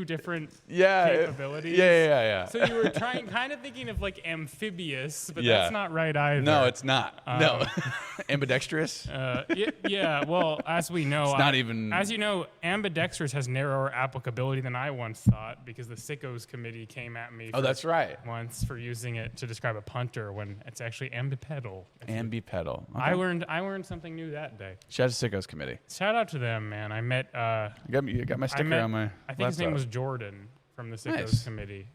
different Yeah, capabilities? Yeah. So you were kind of thinking of like amphibious, but Yeah. that's not right either. No, it's not. No, ambidextrous. Yeah. Well, as we know, It's not even. As you know, ambidextrous has narrower applicability than I once thought because the Sickos committee came at me. Oh, that's right. Once for using it to describe a punter when it's actually ambipedal. Ambipedal. Okay. I learned something new that day. Shout out to Sickos Committee. Shout out to them, man. I met. You got my sticker on my. I think his name laptop. was Jordan from the Sickos Nice. committee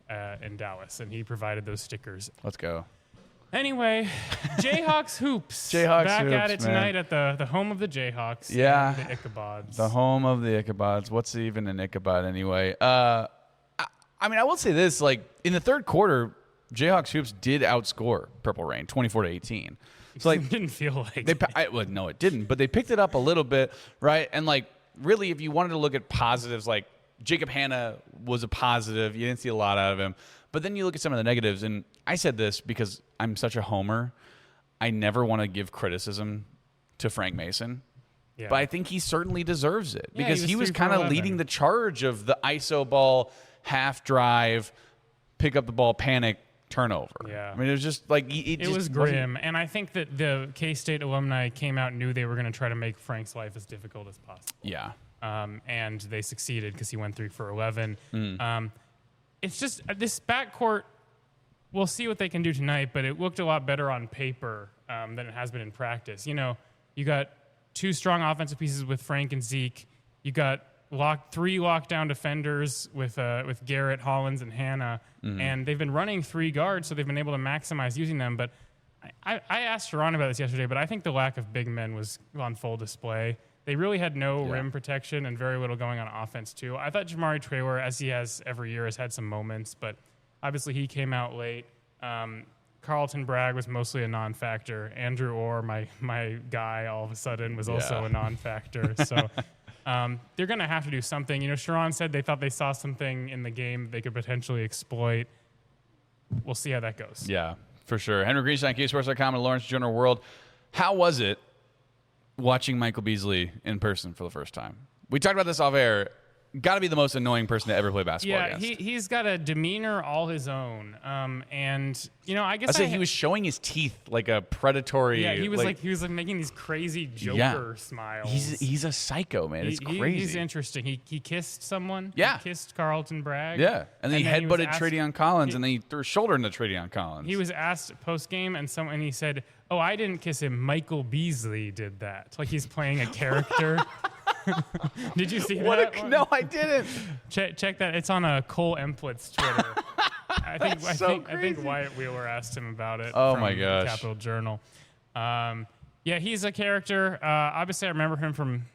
in Dallas, and he provided those stickers. Let's go. Anyway, JHX Hoops. JHX back Hoops, at it man. tonight at the home of the Jayhawks. Yeah. and the Ichabods. The home of the Ichabods. What's even an Ichabod anyway? I mean, I will say this: like in the third quarter, Jayhawks Hoops did outscore Purple Rain 24-18. So like, It didn't feel like no, it didn't. But they picked it up a little bit, right? And like, really, if you wanted to look at positives, like Jacob Hanna was a positive. You didn't see a lot out of him. But then you look at some of the negatives, and I said this because I'm such a homer. I never want to give criticism to Frank Mason. Yeah. But I think he certainly deserves it Yeah, because he was 3 for kind of 11. leading the charge of the ISO ball, half drive, pick up the ball, panic, turnover. Yeah. I mean, it was just like It just was wasn't- grim, and I think that the K-State alumni came out and knew they were going to try to make Frank's life as difficult as possible. Yeah. And they succeeded because he went 3 for 11. Mm. It's just this backcourt. We'll see what they can do tonight, but it looked a lot better on paper than it has been in practice. You know, you got 2 strong offensive pieces with Frank and Zeke. You got 3 lockdown defenders with Garrett, Hollins, and Hanna, and they've been running 3 guards, so they've been able to maximize using them. But I asked Sherron about this yesterday, but I think the lack of big men was on full display. They really had no rim protection and very little going on offense, too. I thought Jamari Traylor, as he has every year, has had some moments, but obviously he came out late. Carlton Bragg was mostly a non-factor. Andrew Orr, my guy, all of a sudden was also a non-factor. So they're going to have to do something. You know, Sherron said they thought they saw something in the game they could potentially exploit. We'll see how that goes. Yeah, for sure. Henry Greenstein, KSports.com, and Lawrence Journal World. How was it watching Michael Beasley in person for the first time? We talked about this off air. Got to be the most annoying person to ever play basketball Yeah, against. he's got a demeanor all his own. And, you know, I guess I said he was showing his teeth like a predatory. Yeah, he was like making these crazy Joker smiles. He's a psycho, man. It's crazy. He's interesting. He kissed someone. Yeah. He kissed Carlton Bragg. Yeah, and then he was headbutted asked- Tradeon Collins, and then he threw a shoulder into Tradeon Collins. He was asked post game, and he said, "Oh, I didn't kiss him. Michael Beasley did that." Like he's playing a character. Did you see that? one? No, I didn't. Check that. It's on Cole Emplett's Twitter. I think so I think Wyatt Wheeler asked him about it. Oh, from my the gosh. Capital Journal. Yeah, he's a character. Obviously, I remember him from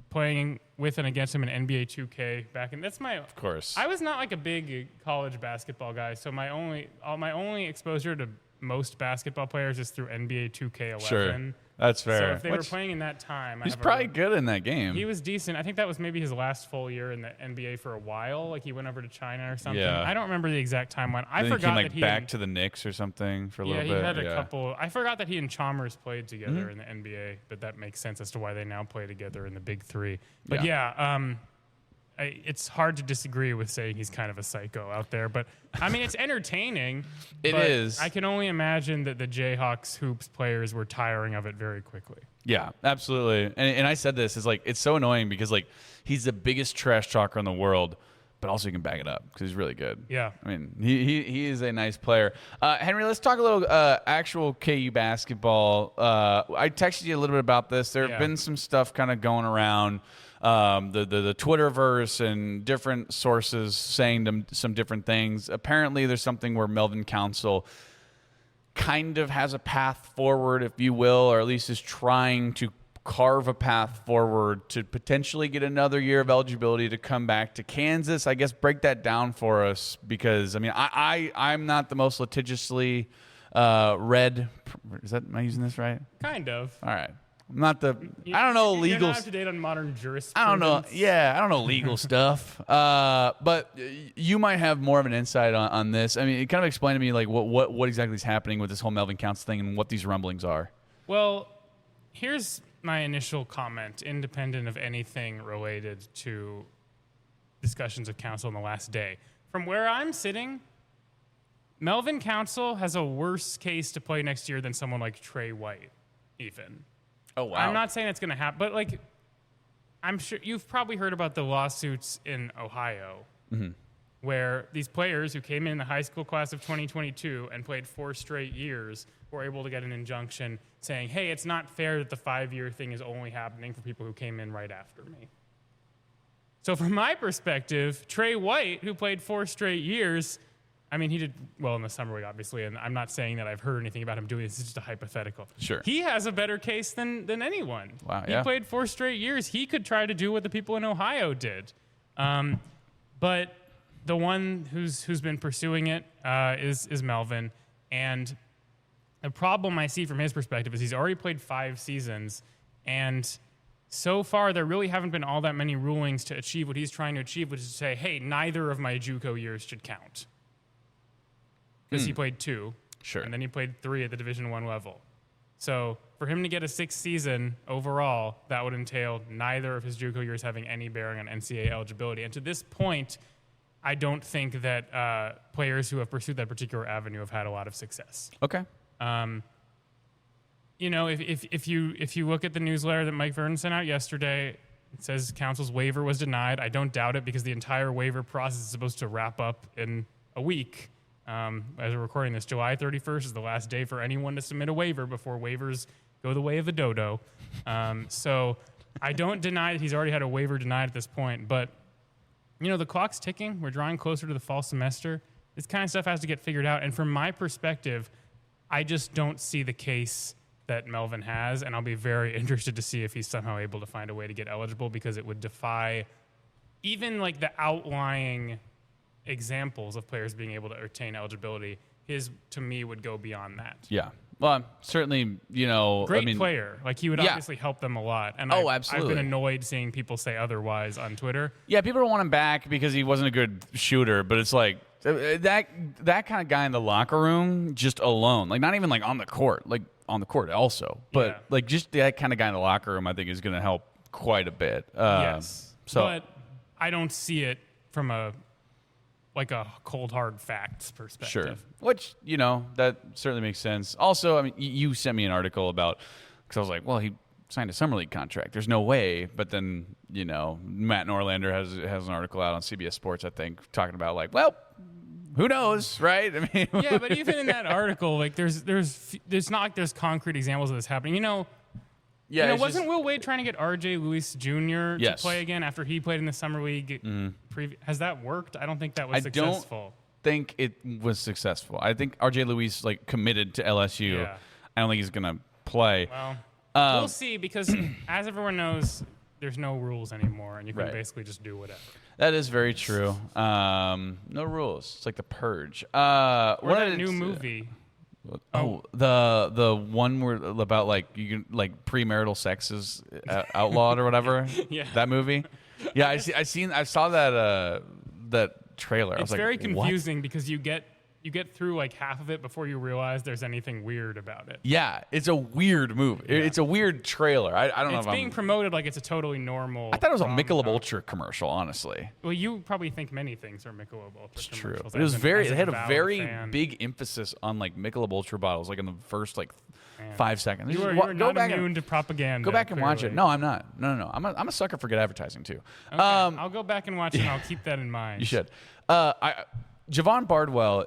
playing with and against him in NBA 2K back in. That's my. Of course. I was not like a big college basketball guy, so my only exposure to most basketball players is through NBA 2K11. Sure. That's fair. So if they were playing in that time, he's probably good in that game. He was decent. I think that was maybe his last full year in the NBA for a while. Like he went over to China or something. Yeah. I don't remember the exact timeline. I Then forgot he that came back to the Knicks or something for a little bit. Yeah, he had a couple. I forgot that he and Chalmers played together in the NBA, but that makes sense as to why they now play together in the Big Three. But it's hard to disagree with saying he's kind of a psycho out there. But I mean, it's entertaining. It is. I can only imagine that the JHX Hoops players were tiring of it very quickly. Yeah, absolutely. And I said this, is like, it's so annoying because like he's the biggest trash talker in the world, but also he can back it up because he's really good. Yeah. I mean, he is a nice player. Henry, let's talk a little actual KU basketball. I texted you a little bit about this. There have been some stuff kind of going around. The Twitterverse and different sources saying some different things. Apparently, there's something where Melvin Council kind of has a path forward, if you will, or at least is trying to carve a path forward to potentially get another year of eligibility to come back to Kansas. I guess break that down for us, because I mean, I'm not the most litigiously read. Am I using this right? Kind of. All right. I'm not the. I don't know legal. You're not up to date on modern jurisprudence. I don't know. Yeah, I don't know legal stuff. But you might have more of an insight on this. I mean, kind of explain to me like what exactly is happening with this whole Melvin Counts thing and what these rumblings are. Well, here's my initial comment, independent of anything related to discussions of counsel in the last day. From where I'm sitting, Melvin Council has a worse case to play next year than someone like Trey White, even. Oh, wow. I'm not saying it's going to happen, but like, I'm sure you've probably heard about the lawsuits in Ohio, where these players who came in the high school class of 2022 and played 4 straight years were able to get an injunction saying, hey, it's not fair that the 5-year thing is only happening for people who came in right after me. So from my perspective, Trey White, who played 4 straight years, I mean, he did well in the summer league, obviously, and I'm not saying that I've heard anything about him doing this. It's just a hypothetical. Sure. He has a better case than anyone. Wow, He played 4 straight years. He could try to do what the people in Ohio did. But the one who's been pursuing it is Melvin. And the problem I see from his perspective is he's already played 5 seasons, and so far there really haven't been all that many rulings to achieve what he's trying to achieve, which is to say, hey, neither of my JUCO years should count. Because he played 2, Sure. and then he played 3 at the Division I level. So for him to get a 6th season overall, that would entail neither of his JUCO years having any bearing on NCAA eligibility. And to this point, I don't think that players who have pursued that particular avenue have had a lot of success. Okay. You know, if you look at the newsletter that Mike Vernon sent out yesterday, it says Council's waiver was denied. I don't doubt it, because the entire waiver process is supposed to wrap up in a week. As we're recording this, July 31st is the last day for anyone to submit a waiver before waivers go the way of the dodo. So I don't deny that he's already had a waiver denied at this point. But, you know, the clock's ticking. We're drawing closer to the fall semester. This kind of stuff has to get figured out. And from my perspective, I just don't see the case that Melvin has. And I'll be very interested to see if he's somehow able to find a way to get eligible, because it would defy even like the outlying examples of players being able to attain eligibility. His, to me, would go beyond that. Yeah. Well, certainly, you know, great player. Like, he would obviously help them a lot. And absolutely. I've been annoyed seeing people say otherwise on Twitter. Yeah, people don't want him back because he wasn't a good shooter, but it's like that kind of guy in the locker room just alone, like not even like on the court, like on the court also, but like just that kind of guy in the locker room, I think is going to help quite a bit. Yes. So, but I don't see it from a cold hard facts perspective. Sure. Which, you know, that certainly makes sense. Also, I mean, you sent me an article about, because I was like, well, he signed a summer league contract. There's no way. But then, you know, Matt Norlander has an article out on CBS Sports, I think, talking about like, well, who knows, right? I mean, yeah, but even in that article, like there's not like there's concrete examples of this happening. You know, wasn't Will Wade trying to get R.J. Lewis Jr. to play again after he played in the summer league? Has that worked? I don't think that was successful. I don't think it was successful. I think R.J. Lewis like committed to LSU. Yeah. I don't think he's gonna play. Well, We'll see, because as everyone knows, there's no rules anymore, and you can basically just do whatever. That is very true. No rules. It's like The Purge. Or that new movie. The one where about like you can like premarital sex is outlawed or whatever. Yeah. That movie. Yeah, I saw that that trailer. I was It's like, very what? confusing because you get through like half of it before you realize there's anything weird about it. Yeah, it's a weird movie. Yeah. It's a weird trailer. I don't know if It's being promoted like it's a totally normal. I thought it was a rom-com. Michelob Ultra commercial, honestly. Well, you probably think many things are Michelob Ultra It's true. commercials. It was as very. an It had a avowed very fan. big emphasis on like Michelob Ultra bottles, like in the first like 5 seconds. You are Go not back immune to propaganda. Go back and watch it. clearly. No, I'm not. No. I'm a sucker for good advertising too. Okay, I'll go back and watch it, and I'll keep that in mind. You should. Javon Bardwell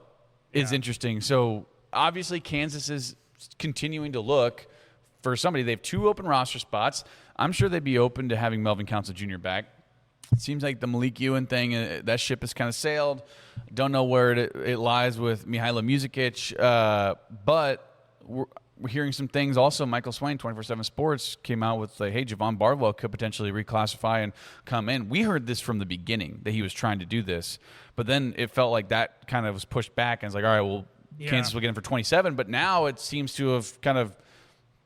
is interesting. So obviously Kansas is continuing to look for somebody. They have 2 open roster spots. I'm sure they'd be open to having Melvin Council Jr. back. It seems like the Malik Ewan thing, that ship has kind of sailed. Don't know where it lies with Mihailo Muzikic, but we're hearing some things. Also, Michael Swain, 24/7 Sports, came out with hey, Javon Bardwell could potentially reclassify and come in. We heard this from the beginning that he was trying to do this, but then it felt like that kind of was pushed back, and it's like, all right, well, Kansas will get him for 27, but now it seems to have kind of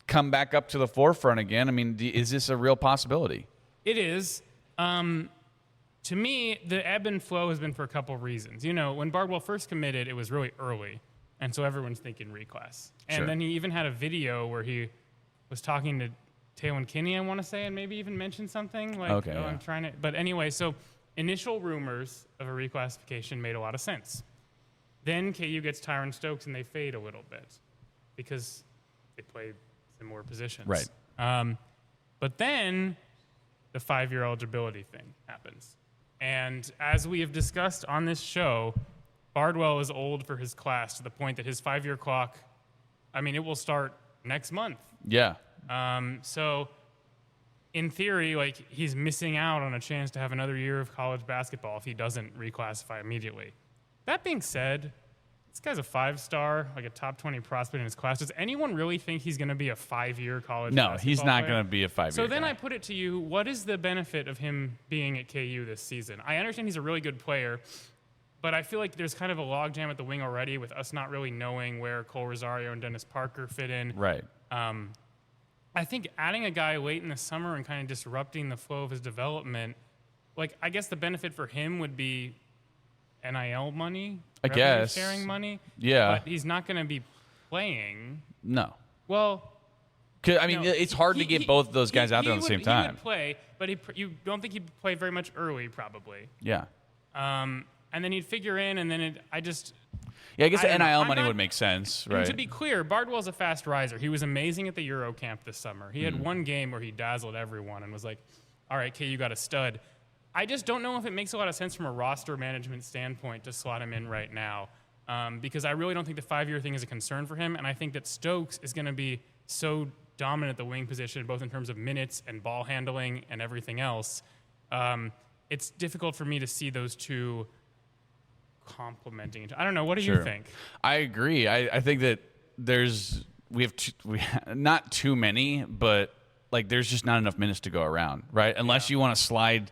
come back up to the forefront again. I mean, is this a real possibility? It is. To me, the ebb and flow has been for a couple of reasons. You know, when Bardwell first committed, it was really early, and so everyone's thinking reclass. And then he even had a video where he was talking to Taylon Kinney, I want to say, and maybe even mentioned something like, I'm trying to. But anyway, so initial rumors of a reclassification made a lot of sense. Then KU gets Tyron Stokes, and they fade a little bit because they play similar positions. Right. But then the 5-year eligibility thing happens. And as we have discussed on this show, Bardwell is old for his class to the point that his 5-year clock, I mean, it will start next month. Yeah. So in theory, like, he's missing out on a chance to have another year of college basketball if he doesn't reclassify immediately. That being said, this guy's a 5-star, like a top 20 prospect in his class. Does anyone really think he's going to be a 5-year college basketball No, he's not player? going to be a 5-year So then guy. I put it to you, what is the benefit of him being at KU this season? I understand he's a really good player, but I feel like there's kind of a logjam at the wing already with us not really knowing where Cole Rosario and Dennis Parker fit in. Right. I think adding a guy late in the summer and kind of disrupting the flow of his development, like, I guess the benefit for him would be NIL money, I guess. sharing money. Yeah. But he's not going to be playing. No. Well, 'Cause, I mean, no, it's hard to get both of those guys out there at the same He time. would play, but you don't think he'd play very much early, probably. Yeah. And then he'd figure in, and then I guess the don't know. NIL I'm money not- would make sense, And right? to be clear, Bardwell's a fast riser. He was amazing at the Euro camp this summer. He had one game where he dazzled everyone and was like, all right, KU got a stud. I just don't know if it makes a lot of sense from a roster management standpoint to slot him in right now, because I really don't think the 5-year thing is a concern for him, and I think that Stokes is going to be so dominant at the wing position, both in terms of minutes and ball handling and everything else. It's difficult for me to see those two complementing each other. I don't know. What do you think? I agree. I think that we have not too many, but like there's just not enough minutes to go around, right? Unless you want to slide,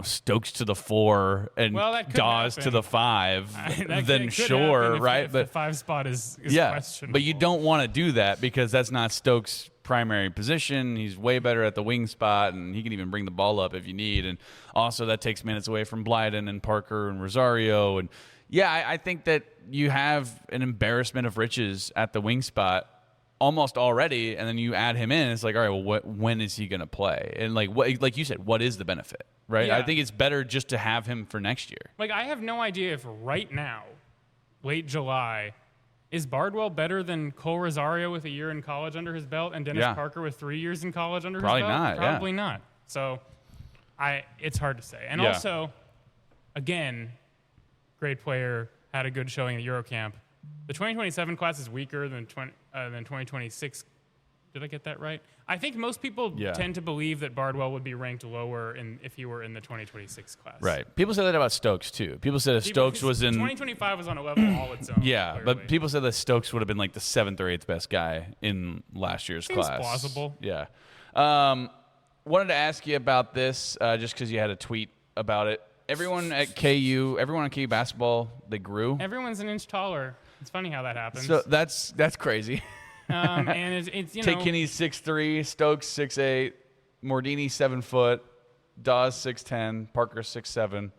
Stokes to the 4 and Dawes to the 5, then sure, right? But the 5 spot is questionable. But you don't want to do that because that's not Stokes' primary position. He's way better at the wing spot, and he can even bring the ball up if you need. And also that takes minutes away from Blyden and Parker and Rosario. And I think that you have an embarrassment of riches at the wing spot almost already, and then you add him in. It's like, all right, well, when is he going to play? And like you said, what is the benefit, right? Yeah. I think it's better just to have him for next year. Like, I have no idea if right now, late July, is Bardwell better than Cole Rosario with a year in college under his belt and Dennis Parker with 3 years in college under Probably his belt? not, Probably not. So, it's hard to say. And also, again, great player, had a good showing at Eurocamp. The 2027 class is weaker than 2026 Did I get that right? I think most people tend to believe that Bardwell would be ranked lower if he were in the 2026 class. Right. People said that about Stokes, too. People said if Stokes was in... 2025 was on a level all its own. Yeah, clearly. but people said that Stokes would have been like the 7th or 8th best guy in last year's Seems class. plausible. Yeah. Wanted to ask you about this just because you had a tweet about it. Everyone on KU basketball, they grew. Everyone's an inch taller. It's funny how that happens. So that's crazy. And it's Take Kinney's 6'3", Stokes 6'8", Mordini 7 foot, Dawes 6'10", Parker 6'7",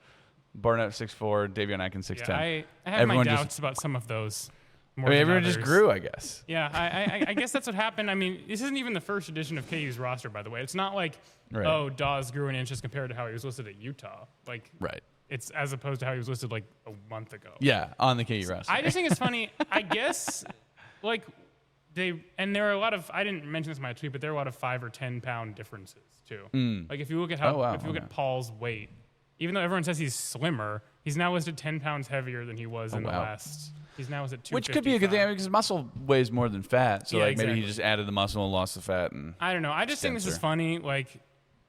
Barnett 6'4", Davion Atkins 6'10". Yeah, I have my doubts about some of those. Everyone just grew, I guess. Yeah, I guess that's what happened. I mean, this isn't even the first edition of KU's roster, by the way. It's not like, Dawes grew in inches compared to how he was listed at Utah. Like, it's as opposed to how he was listed like a month ago. Yeah, on the KU roster. I just think it's funny. I guess, like, there are a lot of, I didn't mention this in my tweet, but there are a lot of 5 or 10 pound differences too. Like if you look at at Paul's weight, even though everyone says he's slimmer, he's now listed 10 pounds heavier than he was in the last. He's now listed 255. Which could be a good thing because muscle weighs more than fat. So maybe he just added the muscle and lost the fat. And I don't know. I just think this is funny. Like,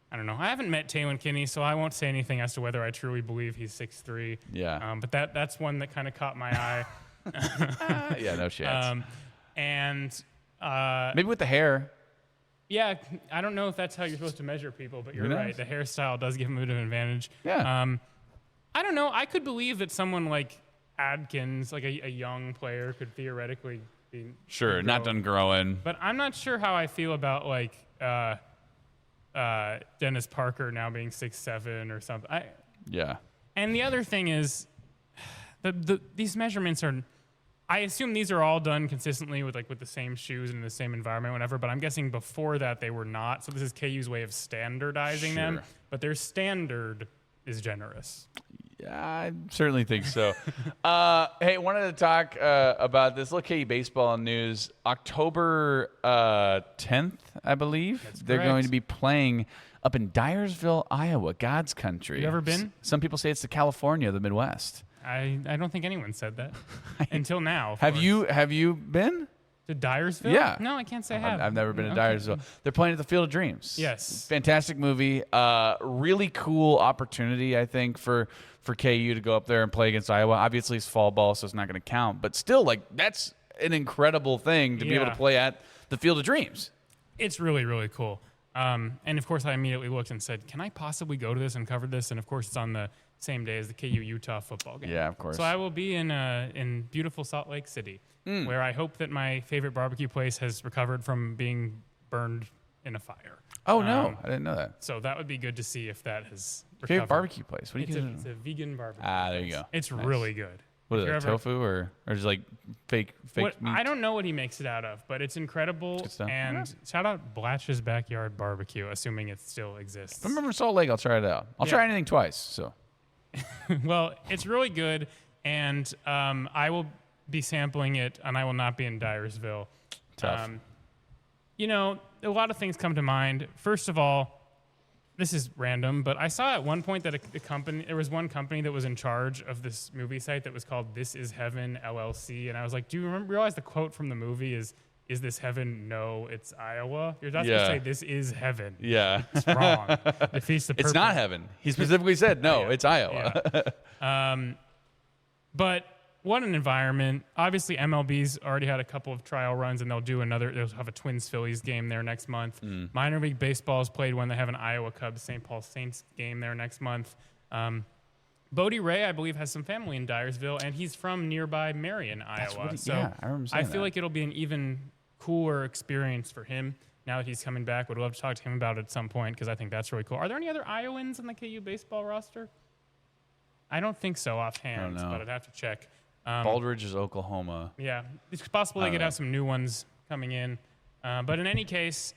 I don't know. I haven't met Taylor Kinney, so I won't say anything as to whether I truly believe he's 6'3". Yeah. But that's one that kind of caught my eye. Yeah, no chance. And maybe with the hair. Yeah, I don't know if that's how you're supposed to measure people, but you're right. The hairstyle does give him a bit of an advantage. Yeah. I don't know. I could believe that someone like Adkins, like a young player, could theoretically be not done growing. But I'm not sure how I feel about like Dennis Parker now being 6'7" or something. Yeah. And the other thing is, these measurements are. I assume these are all done consistently with the same shoes and in the same environment, whatever. But I'm guessing before that they were not. So this is KU's way of standardizing them. But their standard is generous. Yeah, I certainly think so. Hey, wanted to talk about this little KU baseball news. October 10th, I believe. They're going to be playing up in Dyersville, Iowa, God's country. You ever been? Some people say it's the California of the Midwest. I don't think anyone said that until now. Have you been to Dyersville? Yeah. No, I can't say I have. I've never been to Dyersville. They're playing at the Field of Dreams. Yes. Fantastic movie. Really cool opportunity, I think, for KU to go up there and play against Iowa. Obviously, it's fall ball, so it's not going to count. But still, that's an incredible thing to be able to play at the Field of Dreams. It's really, really cool. And, of course, I immediately looked and said, can I possibly go to this and cover this? And, of course, it's on the same day as the KU-Utah football game. Yeah, of course. So I will be in beautiful Salt Lake City, where I hope that my favorite barbecue place has recovered from being burned in a fire. Oh, no. I didn't know that. So that would be good to see if that has recovered. Favorite barbecue place? What do you It's a vegan barbecue there you go. It's really good. What is it, tofu or just fake meat? I don't know what he makes it out of, but it's incredible. And shout out Blatch's Backyard Barbecue, assuming it still exists. If I'm from Salt Lake, I'll try it out. I'll try anything twice. So, well, it's really good, and I will be sampling it, and I will not be in Dyersville. Tough. A lot of things come to mind. First of all, this is random, but I saw at one point that there was one company that was in charge of this movie site that was called This Is Heaven LLC, and I was like, do you realize the quote from the movie is this heaven? No, it's Iowa. You're not supposed to say this is heaven. Yeah. It's wrong. Defeats the purpose. It's not heaven. He specifically said, no, it's Iowa. Yeah. But what an environment. Obviously, MLB's already had a couple of trial runs, and they'll have a Twins-Phillies game there next month. Minor League Baseball has played one. They have an Iowa Cubs St. Paul Saints game there next month. Bodie Ray, I believe, has some family in Dyersville, and he's from nearby Marion, Iowa. I remember saying I feel like it'll be an even cooler experience for him now that he's coming back. Would love to talk to him about it at some point because I think that's really cool. Are there any other Iowans on the KU baseball roster? I don't think so offhand, but I'd have to check. Baldridge is Oklahoma. Yeah, it's possible they could have some new ones coming in. But in any case,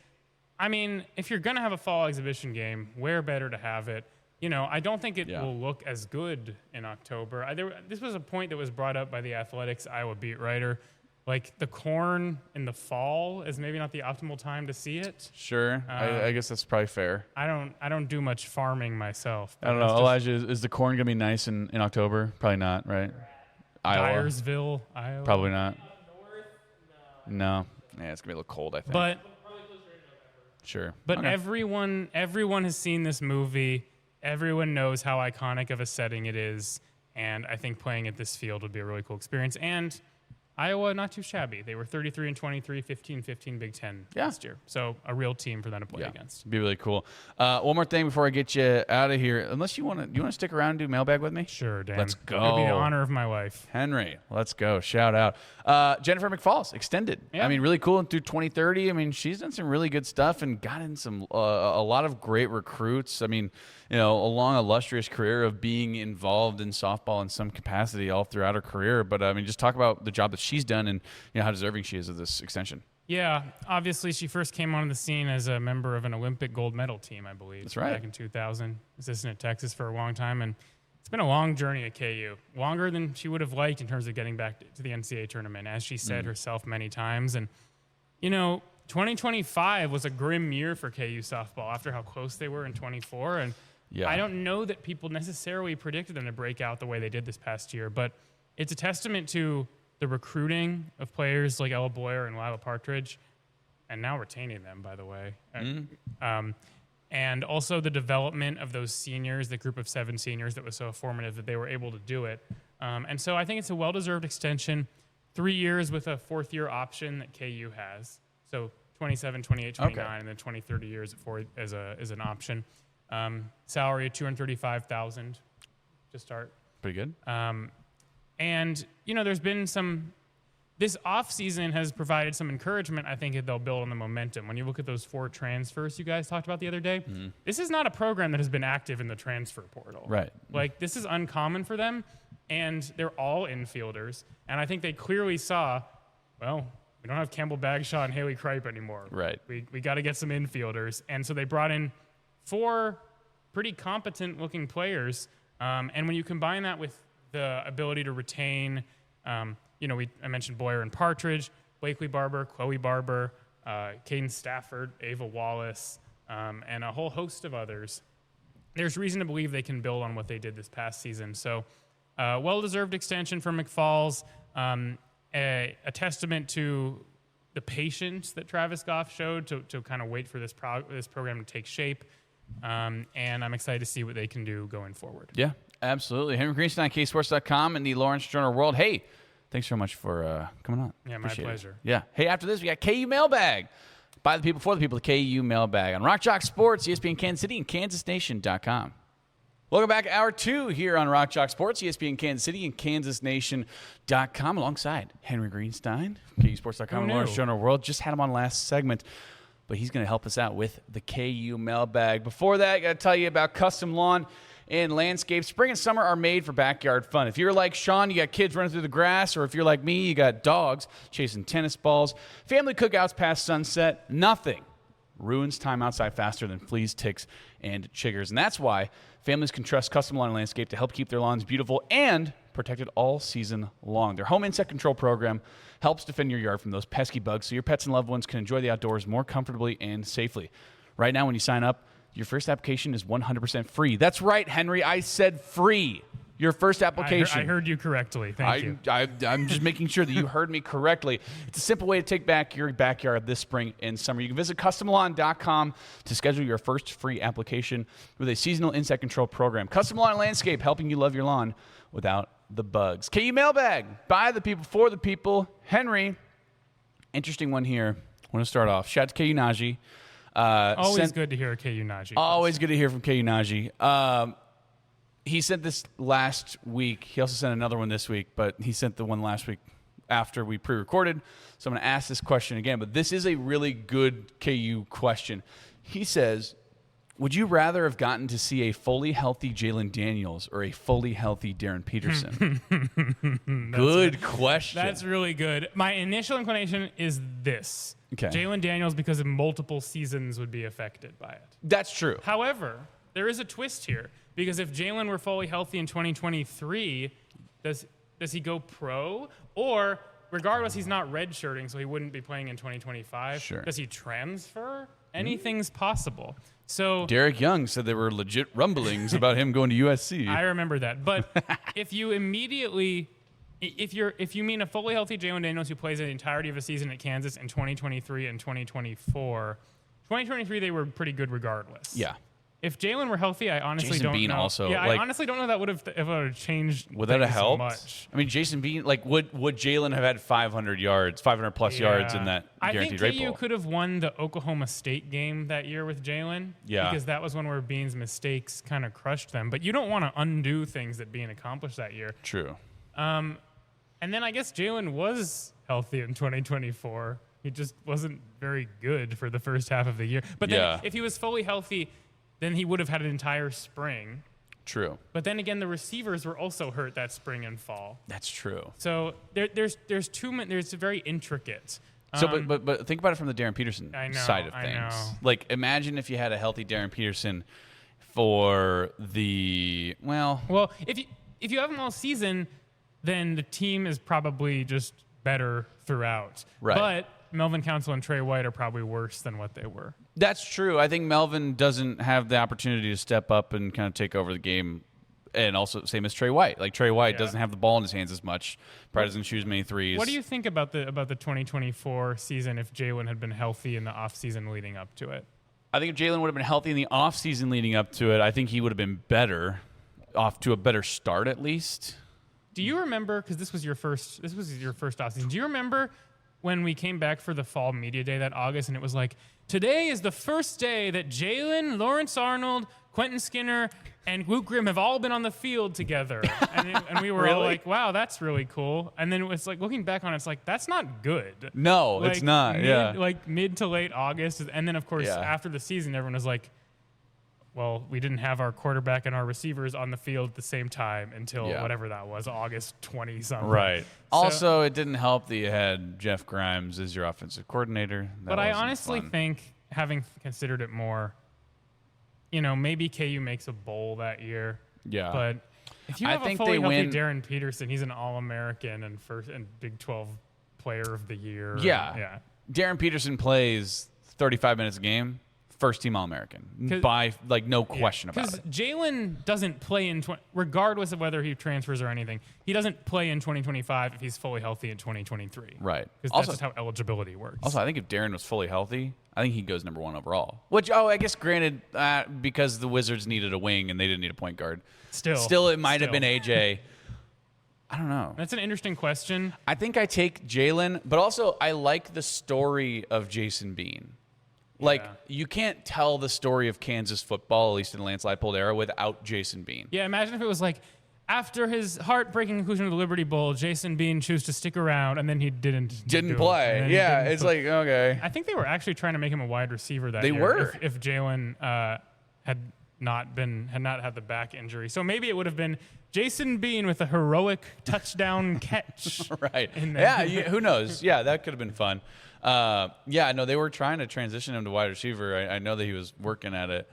I mean, if you're going to have a fall exhibition game, where better to have it? I don't think it will look as good in October. This was a point that was brought up by the Athletics Iowa beat writer. Like, the corn in the fall is maybe not the optimal time to see it. Sure. I guess that's probably fair. I don't do much farming myself. I don't know. Elijah, is the corn going to be nice in October? Probably not, right? Dyersville, Iowa. Probably not. No. Yeah, it's going to be a little cold, I think. But Sure. But Okay. everyone has seen this movie. Everyone knows how iconic of a setting it is. And I think playing at this field would be a really cool experience. And Iowa, not too shabby. They were 33-23, 15-15 Big Ten last year. So a real team for them to play against. It'd be really cool. One more thing before I get you out of here. Unless you want to stick around and do mailbag with me? Sure, Dan. Let's go. It'll be the honor of my life. Henry, let's go. Shout out. Jennifer McFalls, extended. Yeah. I mean, really cool and through 2030. I mean, she's done some really good stuff and got in some a lot of great recruits. I mean, a long, illustrious career of being involved in softball in some capacity all throughout her career. But, I mean, just talk about the job that she's done and how deserving she is of this extension. Yeah, obviously she first came onto the scene as a member of an Olympic gold medal team, I believe. That's right. Back in 2000. Assistant at Texas for a long time. And it's been a long journey at KU. Longer than she would have liked in terms of getting back to the NCAA tournament, as she said herself many times. And, 2025 was a grim year for KU softball after how close they were in 24. And I don't know that people necessarily predicted them to break out the way they did this past year, but it's a testament to the recruiting of players like Ella Boyer and Lila Partridge, and now retaining them, by the way. And also the development of those seniors, the group of 7 seniors that was so formative that they were able to do it. And so I think it's a well-deserved extension, 3 years with a 4th-year option that KU has. So 27, 28, 29, and then 20, 30 years as an option. Salary of $235,000 to start. Pretty good. And, there's been this offseason has provided some encouragement. I think that they'll build on the momentum. When you look at those 4 transfers you guys talked about the other day, this is not a program that has been active in the transfer portal. Right. Like, this is uncommon for them, and they're all infielders. And I think they clearly saw, well, we don't have Campbell Bagshaw and Haley Kripe anymore. Right. We got to get some infielders. And so they brought in 4 pretty competent-looking players. And when you combine that with the ability to retain, I mentioned Boyer and Partridge, Blakely Barber, Chloe Barber, Caden Stafford, Ava Wallace, and a whole host of others. There's reason to believe they can build on what they did this past season. So, well-deserved extension for McFalls, a testament to the patience that Travis Goff showed to kind of wait for this program to take shape. And I'm excited to see what they can do going forward. Yeah, absolutely. Henry Greenstein, ksports.com, and the Lawrence Journal World. Hey, thanks so much for coming on. Yeah, my pleasure. Yeah. Hey, after this, we got KU Mailbag. By the people, for the people, the KU Mailbag on Rock Chalk Sports, ESPN Kansas City, and KansasNation.com. Welcome back, Hour 2 here on Rock Chalk Sports, ESPN Kansas City, and KansasNation.com, alongside Henry Greenstein, KUSports.com, and Lawrence Journal World. Just had him on last segment, but he's going to help us out with the KU Mailbag. Before that, I got to tell you about Custom Lawn and Landscape. Spring and summer are made for backyard fun. If you're like Sean, you got kids running through the grass, or if you're like me, you got dogs chasing tennis balls, family cookouts past sunset, nothing ruins time outside faster than fleas, ticks, and chiggers. And that's why families can trust Custom Lawn and Landscape to help keep their lawns beautiful and protected all season long. Their home insect control program helps defend your yard from those pesky bugs so your pets and loved ones can enjoy the outdoors more comfortably and safely. Right now, when you sign up, your first application is 100% free. That's right, Henry. I said free. Your first application. I heard you correctly. Thank you. I'm just making sure that you heard me correctly. It's a simple way to take back your backyard this spring and summer. You can visit CustomLawn.com to schedule your first free application with a seasonal insect control program. Custom Lawn and Landscape, helping you love your lawn without the bugs. KU Mailbag, by the people, for the people. Henry, interesting one here. I want to start off. Shout out to KU Najee. Always good to hear a KU Najee. Always good to hear from KU Najee. He sent this last week. He also sent another one this week, but he sent the one last week after we pre-recorded. So I'm going to ask this question again, but this is a really good KU question. He says, would you rather have gotten to see a fully healthy Jalen Daniels or a fully healthy Darren Peterson? Good question. That's really good. My initial inclination is this. Okay. Jalen Daniels, because of multiple seasons, would be affected by it. That's true. However, there is a twist here, because if Jalen were fully healthy in 2023, does he go pro? Or, regardless, he's not redshirting, so he wouldn't be playing in 2025. Sure. Does he transfer? Anything's possible. So Derek Young said there were legit rumblings about him going to USC. I remember that. But if you immediately, if you mean a fully healthy Jalen Daniels who plays the entirety of a season at Kansas in 2023 and 2024, 2023 they were pretty good regardless. Yeah. If Jalen were healthy, I honestly Jason don't Bean know. also, Yeah, like- I honestly don't know that would have changed. Would that have things helped? much. I mean, Jason Bean, like, would Jalen have had 500 yards, 500 plus yards in that guaranteed I rate think KU bowl? could have won the Oklahoma State game that year with Jalen. Yeah. Because that was one where Bean's mistakes kind of crushed them. But you don't want to undo things that Bean accomplished that year. True. And then I guess Jalen was healthy in 2024. He just wasn't very good for the first half of the year. But then Yeah. if he was fully healthy, then he would have had an entire spring. True. But then again, the receivers were also hurt that spring and fall. That's true. So there's very intricate. So, but think about it from the Darren Peterson I know, side of I things. know. Like, imagine if you had a healthy Darren Peterson for the Well, if you have him all season, then the team is probably just better throughout. Right. But Melvin Council and Trey White are probably worse than what they were. That's true. I think Melvin doesn't have the opportunity to step up and kind of take over the game. And also, same as Trey White. Like, Trey White doesn't have the ball in his hands as much. Probably doesn't shoot as many threes. What do you think about the 2024 season if Jalen had been healthy in the offseason leading up to it? I think if Jalen would have been healthy in the offseason leading up to it, I think he would have been better, off to a better start at least. Do you remember, because this was your first offseason, do you remember when we came back for the fall media day that August and it was like, today is the first day that Jalen, Lawrence Arnold, Quentin Skinner, and Luke Grimm have all been on the field together. And we were all Really? like, wow, that's really cool. And then it's like, looking back on it, it's like, that's not good. No, it's not. Yeah. Like mid to late August. And then, of course, Yeah. after the season, everyone was like, well, we didn't have our quarterback and our receivers on the field at the same time until Yeah. whatever that was, August 20 something. Right. So- Also, it didn't help that you had Jeff Grimes as your offensive coordinator. That But I wasn't honestly fun. think, having considered it more, maybe KU makes a bowl that year. Yeah. But if you I have a think fully they healthy win- Darren Peterson, he's an All-American and Big 12 Player of the Year. Yeah. Yeah. Darren Peterson plays 35 minutes a game, first team All-American by no question about Because it. Jalen doesn't play regardless of whether he transfers or anything, he doesn't play in 2025 if he's fully healthy in 2023. Right. Because Also- that's just how eligibility works. Also, I think if Darren was fully healthy, I think he goes number one overall. Which, I guess granted, because the Wizards needed a wing and they didn't need a point guard. Still, it might have been AJ. I don't know. That's an interesting question. I think I take Jalen, but also I like the story of Jason Bean. Like, Yeah. you can't tell the story of Kansas football, at least in the Lance Leipold era, without Jason Bean. Yeah, imagine if it was like, after his heartbreaking conclusion of the Liberty Bowl, Jason Bean chose to stick around, and then he didn't do it. play. And then he Yeah, didn't it's play. like, okay. I think they were actually trying to make him a wide receiver that They year. were. If Jalen had not had the back injury, so maybe it would have been Jason Bean with a heroic touchdown catch. Right. in the- Yeah, who knows? Yeah, that could have been fun. They were trying to transition him to wide receiver. I know that he was working at it.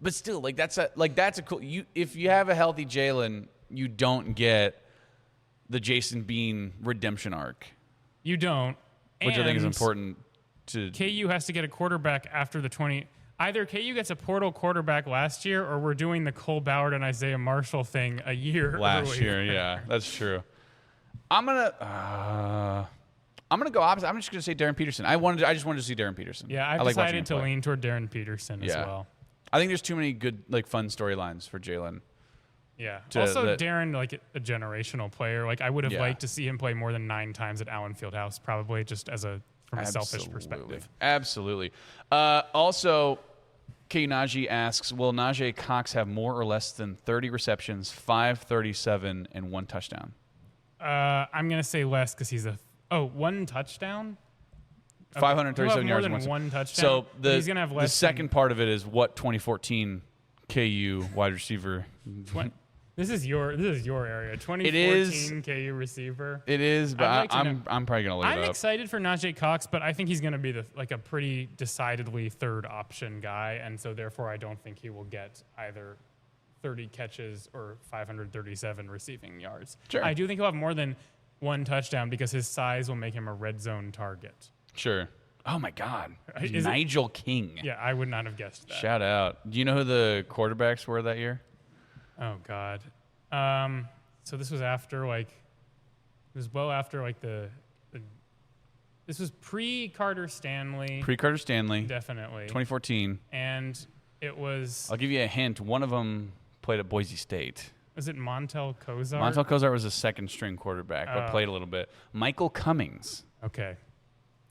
But still, that's a cool. If you have a healthy Jalen, you don't get the Jason Bean redemption arc, You don't. which I think is And important to. KU has to get a quarterback after the 20. Either KU gets a portal quarterback last year, or we're doing the Cole Ballard and Isaiah Marshall thing a year Last earlier. year, yeah, that's true. I'm gonna go opposite. I'm just gonna say Darren Peterson. I just wanted to see Darren Peterson. Yeah, I've I like watching decided him to play. lean toward Darren Peterson as Yeah. well. I think there's too many good, fun storylines for Jalen. Yeah. To Also, the- Darren, a generational player. I would have Yeah. liked to see him play more than 9 times at Allen Fieldhouse, probably just from a selfish perspective. Absolutely. Also, K. Najee asks, will Najee Cox have more or less than 30 receptions, 537, and 1 touchdown? I'm going to say less because he's 1 touchdown? 537 He'll yards. have more and than 1 one touchdown. So But he's gonna have the less second part of it is what 2014 KU wide receiver. This is your area. 2014 It is. KU receiver. It is, but I'd like to I'm probably gonna look I'm it up. excited for Najee Cox, but I think he's going to be a pretty decidedly third option guy, and so therefore I don't think he will get either 30 catches or 537 receiving yards. Sure. I do think he'll have more than 1 touchdown because his size will make him a red zone target. Sure. Oh my God, Is it- Nigel King. Yeah, I would not have guessed that. Shout out. Do you know who the quarterbacks were that year? Oh God. So this was after it was well after the This was pre-Carter Stanley. Pre-Carter Stanley. Definitely. 2014. And it was... I'll give you a hint. One of them played at Boise State. Was it Montel Kozar? Montel Kozar was a second-string quarterback, but played a little bit. Michael Cummings. Okay.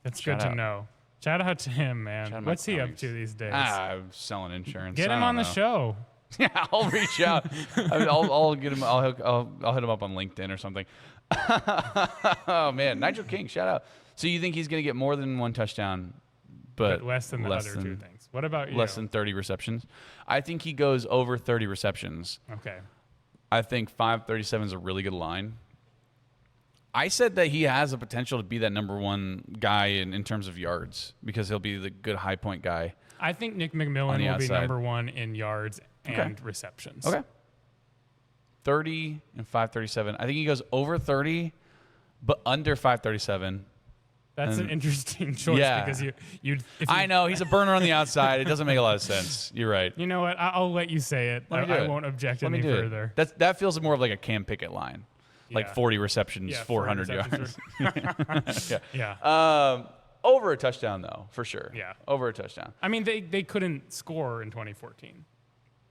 That's Shout good out. to know. Shout out to him, man. Shout out What's he Mike up to these days? I'm selling insurance. Get I him don't on the know. show. Yeah, I'll reach out. I'll get him. I'll hit him up on LinkedIn or something. Oh man, Nigel King, shout out. So you think he's going to get more than one touchdown, but Less than the other two things. What about you? less than 30 receptions? I think he goes over 30 receptions. Okay. I think 537 is a really good line. I said that he has the potential to be that number one guy in terms of yards because he'll be the good high point guy. I think Nick McMillan will be number one in yards and receptions. Okay. 30 and 537. I think he goes over 30, but under 537. That's an interesting choice because I know he's a burner on the outside. It doesn't make a lot of sense. You're right. You know what? I'll let you say it. I won't object any further. That feels more of like a Cam Pickett line, like 40 receptions, 400 yards. Yeah. Over a touchdown though, for sure. Yeah. Over a touchdown. I mean, they couldn't score in 2014.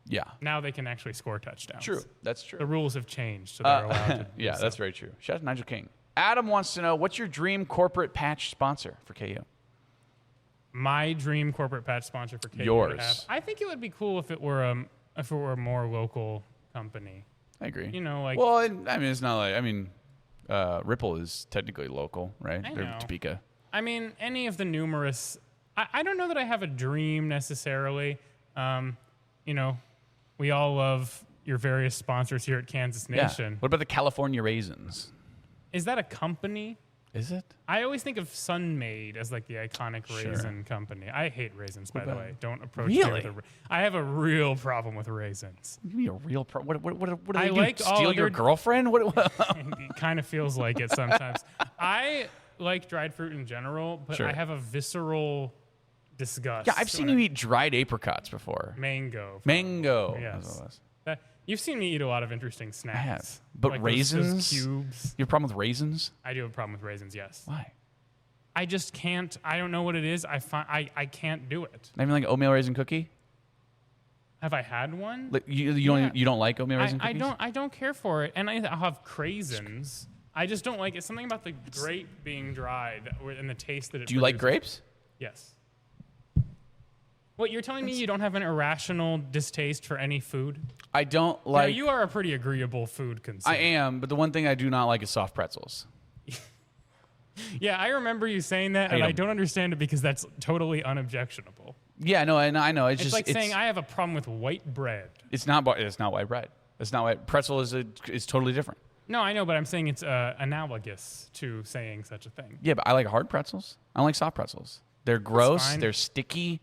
Yeah. Now they can actually score touchdowns. True. That's true. The rules have changed, so they're allowed to. Yeah, do that's so. very true. Shout out to Nigel King. Adam wants to know, what's your dream corporate patch sponsor for KU? My dream corporate patch sponsor for KU. Yours. I think it would be cool if it were a more local company. I agree. You know, like. Well, I mean, it's not like Ripple is technically local, right? I They're know. Topeka. I mean, any of the numerous. I don't know that I have a dream necessarily. You know, we all love your various sponsors here at Kansas Nation. Yeah. What about the California Raisins? Is that a company? Is it? I always think of Sunmade as like the iconic raisin company. I hate raisins, by the way. Don't approach me Really? with I have a real problem with raisins. Give me a real What do I they do? like all Steal your other- girlfriend? What? It kind of feels like it sometimes. I like dried fruit in general, but Sure. I have a visceral disgust. Yeah, I've seen you eat dried apricots before. Mango. Mango. Yes. That's what it was. You've seen me eat a lot of interesting snacks. I have. But like raisins? those cubes. You have a problem with raisins? I do have a problem with raisins, yes. Why? I just can't. I don't know what it is. I can't do it. Not even like oatmeal raisin cookie? Have I had one? Like you Yeah. don't like oatmeal raisin I cookies? I don't care for it, and I'll have craisins. I just don't like it. Something about the grape being dry and the taste that it. Do you like produces. grapes? Yes. What, you're telling me you don't have an irrational distaste for any food? I don't Now, like. you are a pretty agreeable food consumer. I am, but the one thing I do not like is soft pretzels. Yeah, I remember you saying that, and Hate I 'em. don't understand it because that's totally unobjectionable. Yeah, no, I know. It's It's just like saying I have a problem with white bread. It's not white bread. It's not white. Pretzel is totally different. No, I know, but I'm saying it's analogous to saying such a thing. Yeah, but I like hard pretzels. I don't like soft pretzels. They're gross. fine. They're sticky.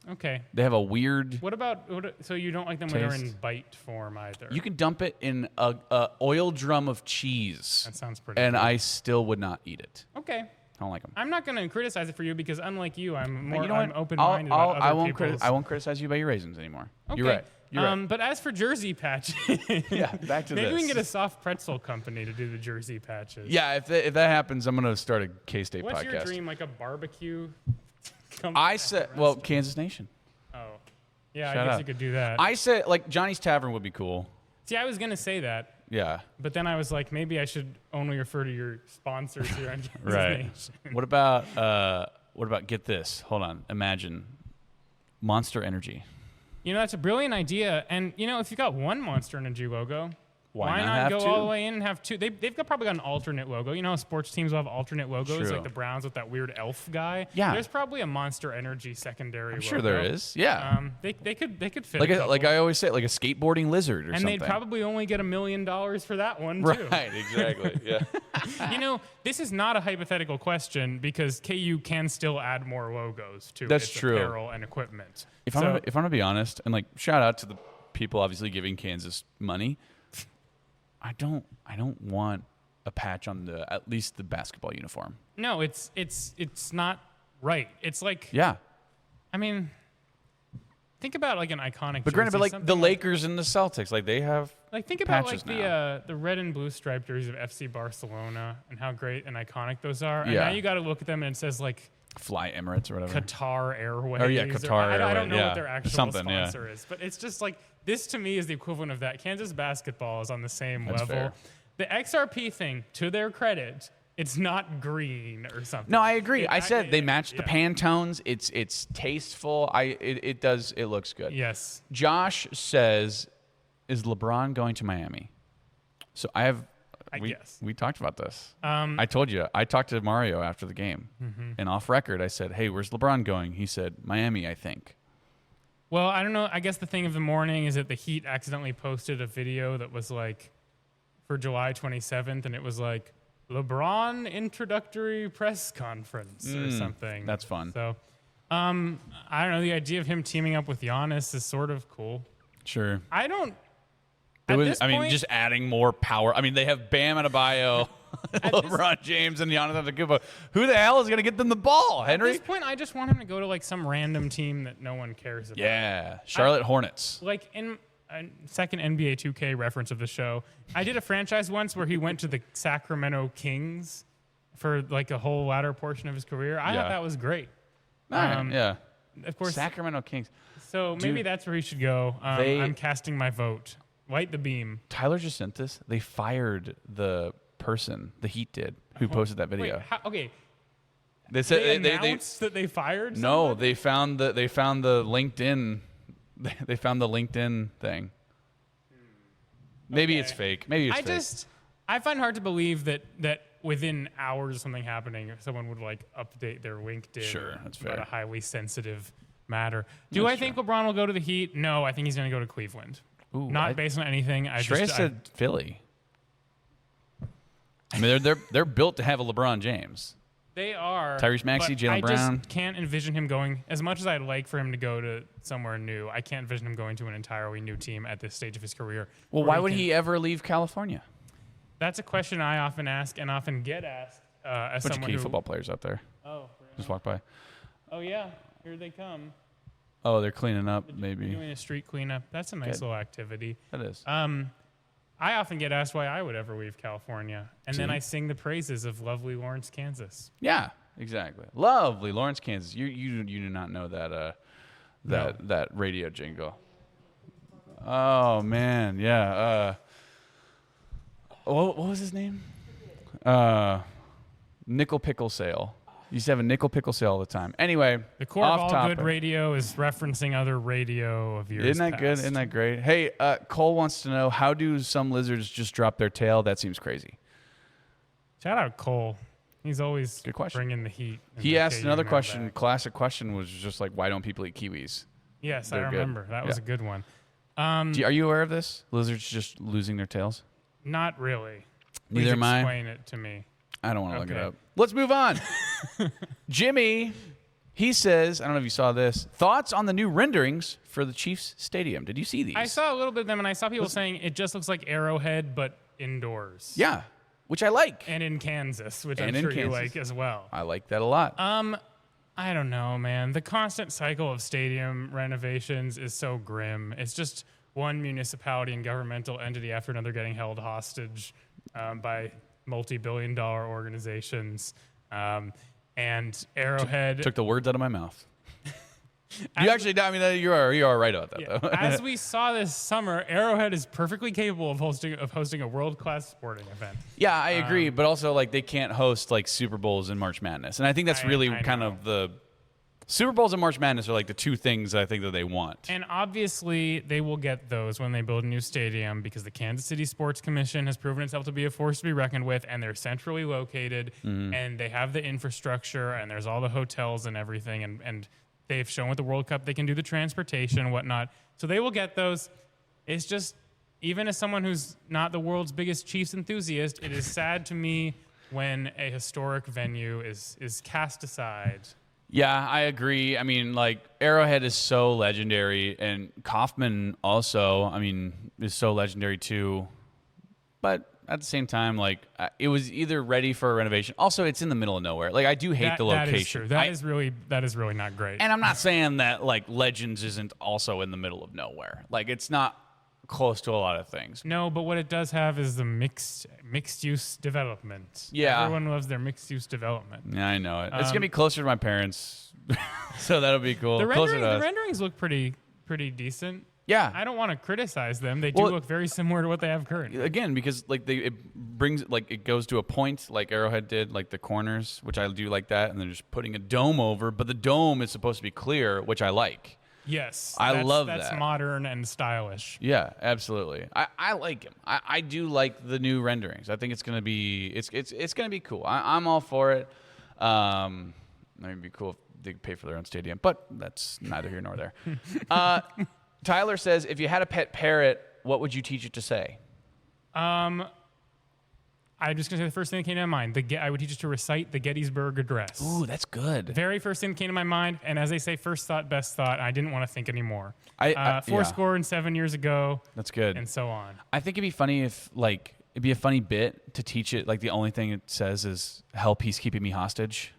Okay. They have a weird. What about so you don't like them when they're in Taste. bite form either? You can dump it in a oil drum of cheese, That sounds pretty. and good. I still would not eat it. Okay. I don't like them. I'm not going to criticize it for you because unlike you, I'm more You know I'm what? open-minded about other I won't people's. I won't criticize you about your raisins anymore. Okay. You're right. You're right. But as for jersey patches, Yeah, back to maybe this. we can get a soft pretzel company to do the jersey patches. Yeah, if that happens, I'm gonna start a K-State What's podcast. your dream? Like a barbecue? I said, well, Kansas Nation. Oh. Yeah, Shout I guess out. you could do that. I said like Johnny's Tavern would be cool. See, I was going to say that, Yeah. but then I was like, maybe I should only refer to your sponsors here on Kansas Right. Nation. What about get this? Hold on. Imagine Monster Energy. You know, that's a brilliant idea. And, you know, if you got one Monster Energy logo, Why not not have go two? all the way in and have two? They've probably got an alternate logo. You know how sports teams will have alternate logos, True. like the Browns with that weird elf guy? Yeah. There's probably a Monster Energy secondary I'm logo. sure there is. Yeah. They could fit like a couple. like I always say, like a skateboarding lizard or and something. they'd probably only get $1 million for that one, too. Right. Exactly. Yeah. You know, this is not a hypothetical question because KU can still add more logos to That's its true. apparel and equipment. If I'm gonna be honest, and like shout out to the people obviously giving Kansas money. I don't want a patch on at least the basketball uniform. No, it's not right. It's like, Yeah. I mean, think about like an iconic. But granted, jersey, but like something the Lakers and the Celtics, like they have Like think about patches like now. the red and blue striped jerseys of FC Barcelona and how great and iconic those are. And Yeah. now you got to look at them and it says like Fly Emirates or whatever. Qatar Airways. Oh, yeah, Qatar I don't Airways, know yeah. what their actual Something, yeah. sponsor is, but it's just like this to me is the equivalent of that. Kansas basketball is on the same That's level. fair. The XRP thing, to their credit, it's not green or something. No, I agree. I said they match the yeah. Pantones. It's tasteful. It looks good. Yes. Josh says, "Is LeBron going to Miami?" So we talked about this. I told you. I talked to Mario after the game, and off record, I said, "Hey, where's LeBron going?" He said, "Miami, I think." Well, I don't know. I guess the thing of the morning is that the Heat accidentally posted a video that was like for July 27th, and it was like LeBron introductory press conference or something. That's fun. So, I don't know. The idea of him teaming up with Giannis is sort of cool. Sure. I don't. It At was, this I mean, point- just adding more power. I mean, they have Bam Adebayo, LeBron James, and Giannis Antetokounmpo. Who the hell is going to get them the ball, At Henry? this point, I just want him to go to like some random team that no one cares about. Yeah, Charlotte Hornets. Like in a second NBA 2K reference of the show, I did a franchise once where he went to the Sacramento Kings for like a whole latter portion of his career. I Yeah. thought that was great. Yeah. Of course. Sacramento Kings. So maybe Dude, that's where he should go. I'm casting my vote. Light the beam. Tyler just sent this. They fired the person, the Heat did, who posted that video. Wait, okay. They said They announced that they fired no, somebody? they found the LinkedIn they found the LinkedIn thing. Maybe it's fake. Maybe it's fake. I find hard to believe that within hours of something happening, someone would like update their LinkedIn. Sure, that's about fair. a highly sensitive matter. Do That's I think LeBron will go to the Heat? No, I think he's going to go to Cleveland. Ooh, Not based on anything. Shreyas said Philly. I mean, they're built to have a LeBron James. They are. Tyrese Maxey, but Jaylen Brown. I just can't envision him going, as much as I'd like for him to go to somewhere new, I can't envision him going to an entirely new team at this stage of his career. Well, where why would can- he ever leave California? That's a question I often ask and often get asked as Bunch of someone KU who... football players out there. Oh, Just walk by. oh, yeah. Here they come. Oh, they're cleaning up, They're maybe. doing a street cleanup. That's a nice Good. little activity. That is. I often get asked why I would ever leave California, and then See? I sing the praises of lovely Lawrence, Kansas. Yeah, exactly. Lovely Lawrence, Kansas. You do not know that that radio jingle. Oh man, yeah. What was his name? Nickel Pickle Sale. Used to have a nickel pickle sale all the time. Anyway, The core of off all topic. good radio is referencing other radio of years Isn't that good? past. Isn't that great? Hey, Cole wants to know, how do some lizards just drop their tail? That seems crazy. Shout out Cole. He's always Good question. bringing the heat. in He the asked KU another mailbag. question. Classic question was just like, why don't people eat kiwis? Yes, They're I good. remember. That was Yeah. a good one. Are you aware of this? Lizards just losing their tails? Not really. Neither Please am I. explain it to me. I don't want to look it Okay. up. Let's move on. Jimmy, he says, I don't know if you saw this, thoughts on the new renderings for the Chiefs Stadium. Did you see these? I saw a little bit of them, and I saw people saying it just looks like Arrowhead, but indoors. Yeah, which I like. And in Kansas, which And I'm in sure you Kansas. like as well. I like that a lot. I don't know, man. The constant cycle of stadium renovations is so grim. It's just one municipality and governmental entity after another getting held hostage by multi-billion-dollar organizations. And Arrowhead, Took the words out of my mouth. You actually, I mean, you are right about that, though. as we saw this summer, Arrowhead is perfectly capable of hosting a world-class sporting event. Yeah, I agree, but also like they can't host like Super Bowls and March Madness, and I think that's really I kind know. of the Super Bowls and March Madness are like the two things I think that they want. And obviously, they will get those when they build a new stadium because the Kansas City Sports Commission has proven itself to be a force to be reckoned with, and they're centrally located, and they have the infrastructure, and there's all the hotels and everything, and they've shown with the World Cup they can do the transportation and whatnot. So they will get those. It's just, even as someone who's not the world's biggest Chiefs enthusiast, it is sad to me when a historic venue is cast aside. Yeah, I agree. I mean, like Arrowhead is so legendary, and Kaufman also, I mean, is so legendary too. But at the same time, like it was either ready for a renovation. Also, it's in the middle of nowhere. Like I do hate the location. That is true. That is really not great. And I'm not saying that like Legends isn't also in the middle of nowhere. Like it's not close to a lot of things. No, but what it does have is the mixed use development. Yeah. Everyone loves their mixed use development. Yeah, I know it. It's gonna be closer to my parents, so that'll be cool. The Closer to us. renderings look pretty decent. Yeah. I don't want to criticize them. They do look very similar to what they have currently. Again, because like it goes to a point like Arrowhead did, like the corners, which I do like that, and they're just putting a dome over, but the dome is supposed to be clear, which I like. Yes, I love that. That's modern and stylish. Yeah, absolutely. I like him. I do like the new renderings. I think it's gonna be gonna be cool. I'm all for it. It'd be cool if they could pay for their own stadium, but that's neither here nor there. Tyler says, if you had a pet parrot, what would you teach it to say? I'm just going to say the first thing that came to my mind. I would teach it to recite the Gettysburg Address. Ooh, that's good. Very first thing that came to my mind. And as they say, first thought, best thought. I didn't want to think anymore. Yeah. 7 years ago. That's good. And so on. I think it'd be funny if, like, it'd be a funny bit to teach it, like, the only thing it says is, help, he's keeping me hostage.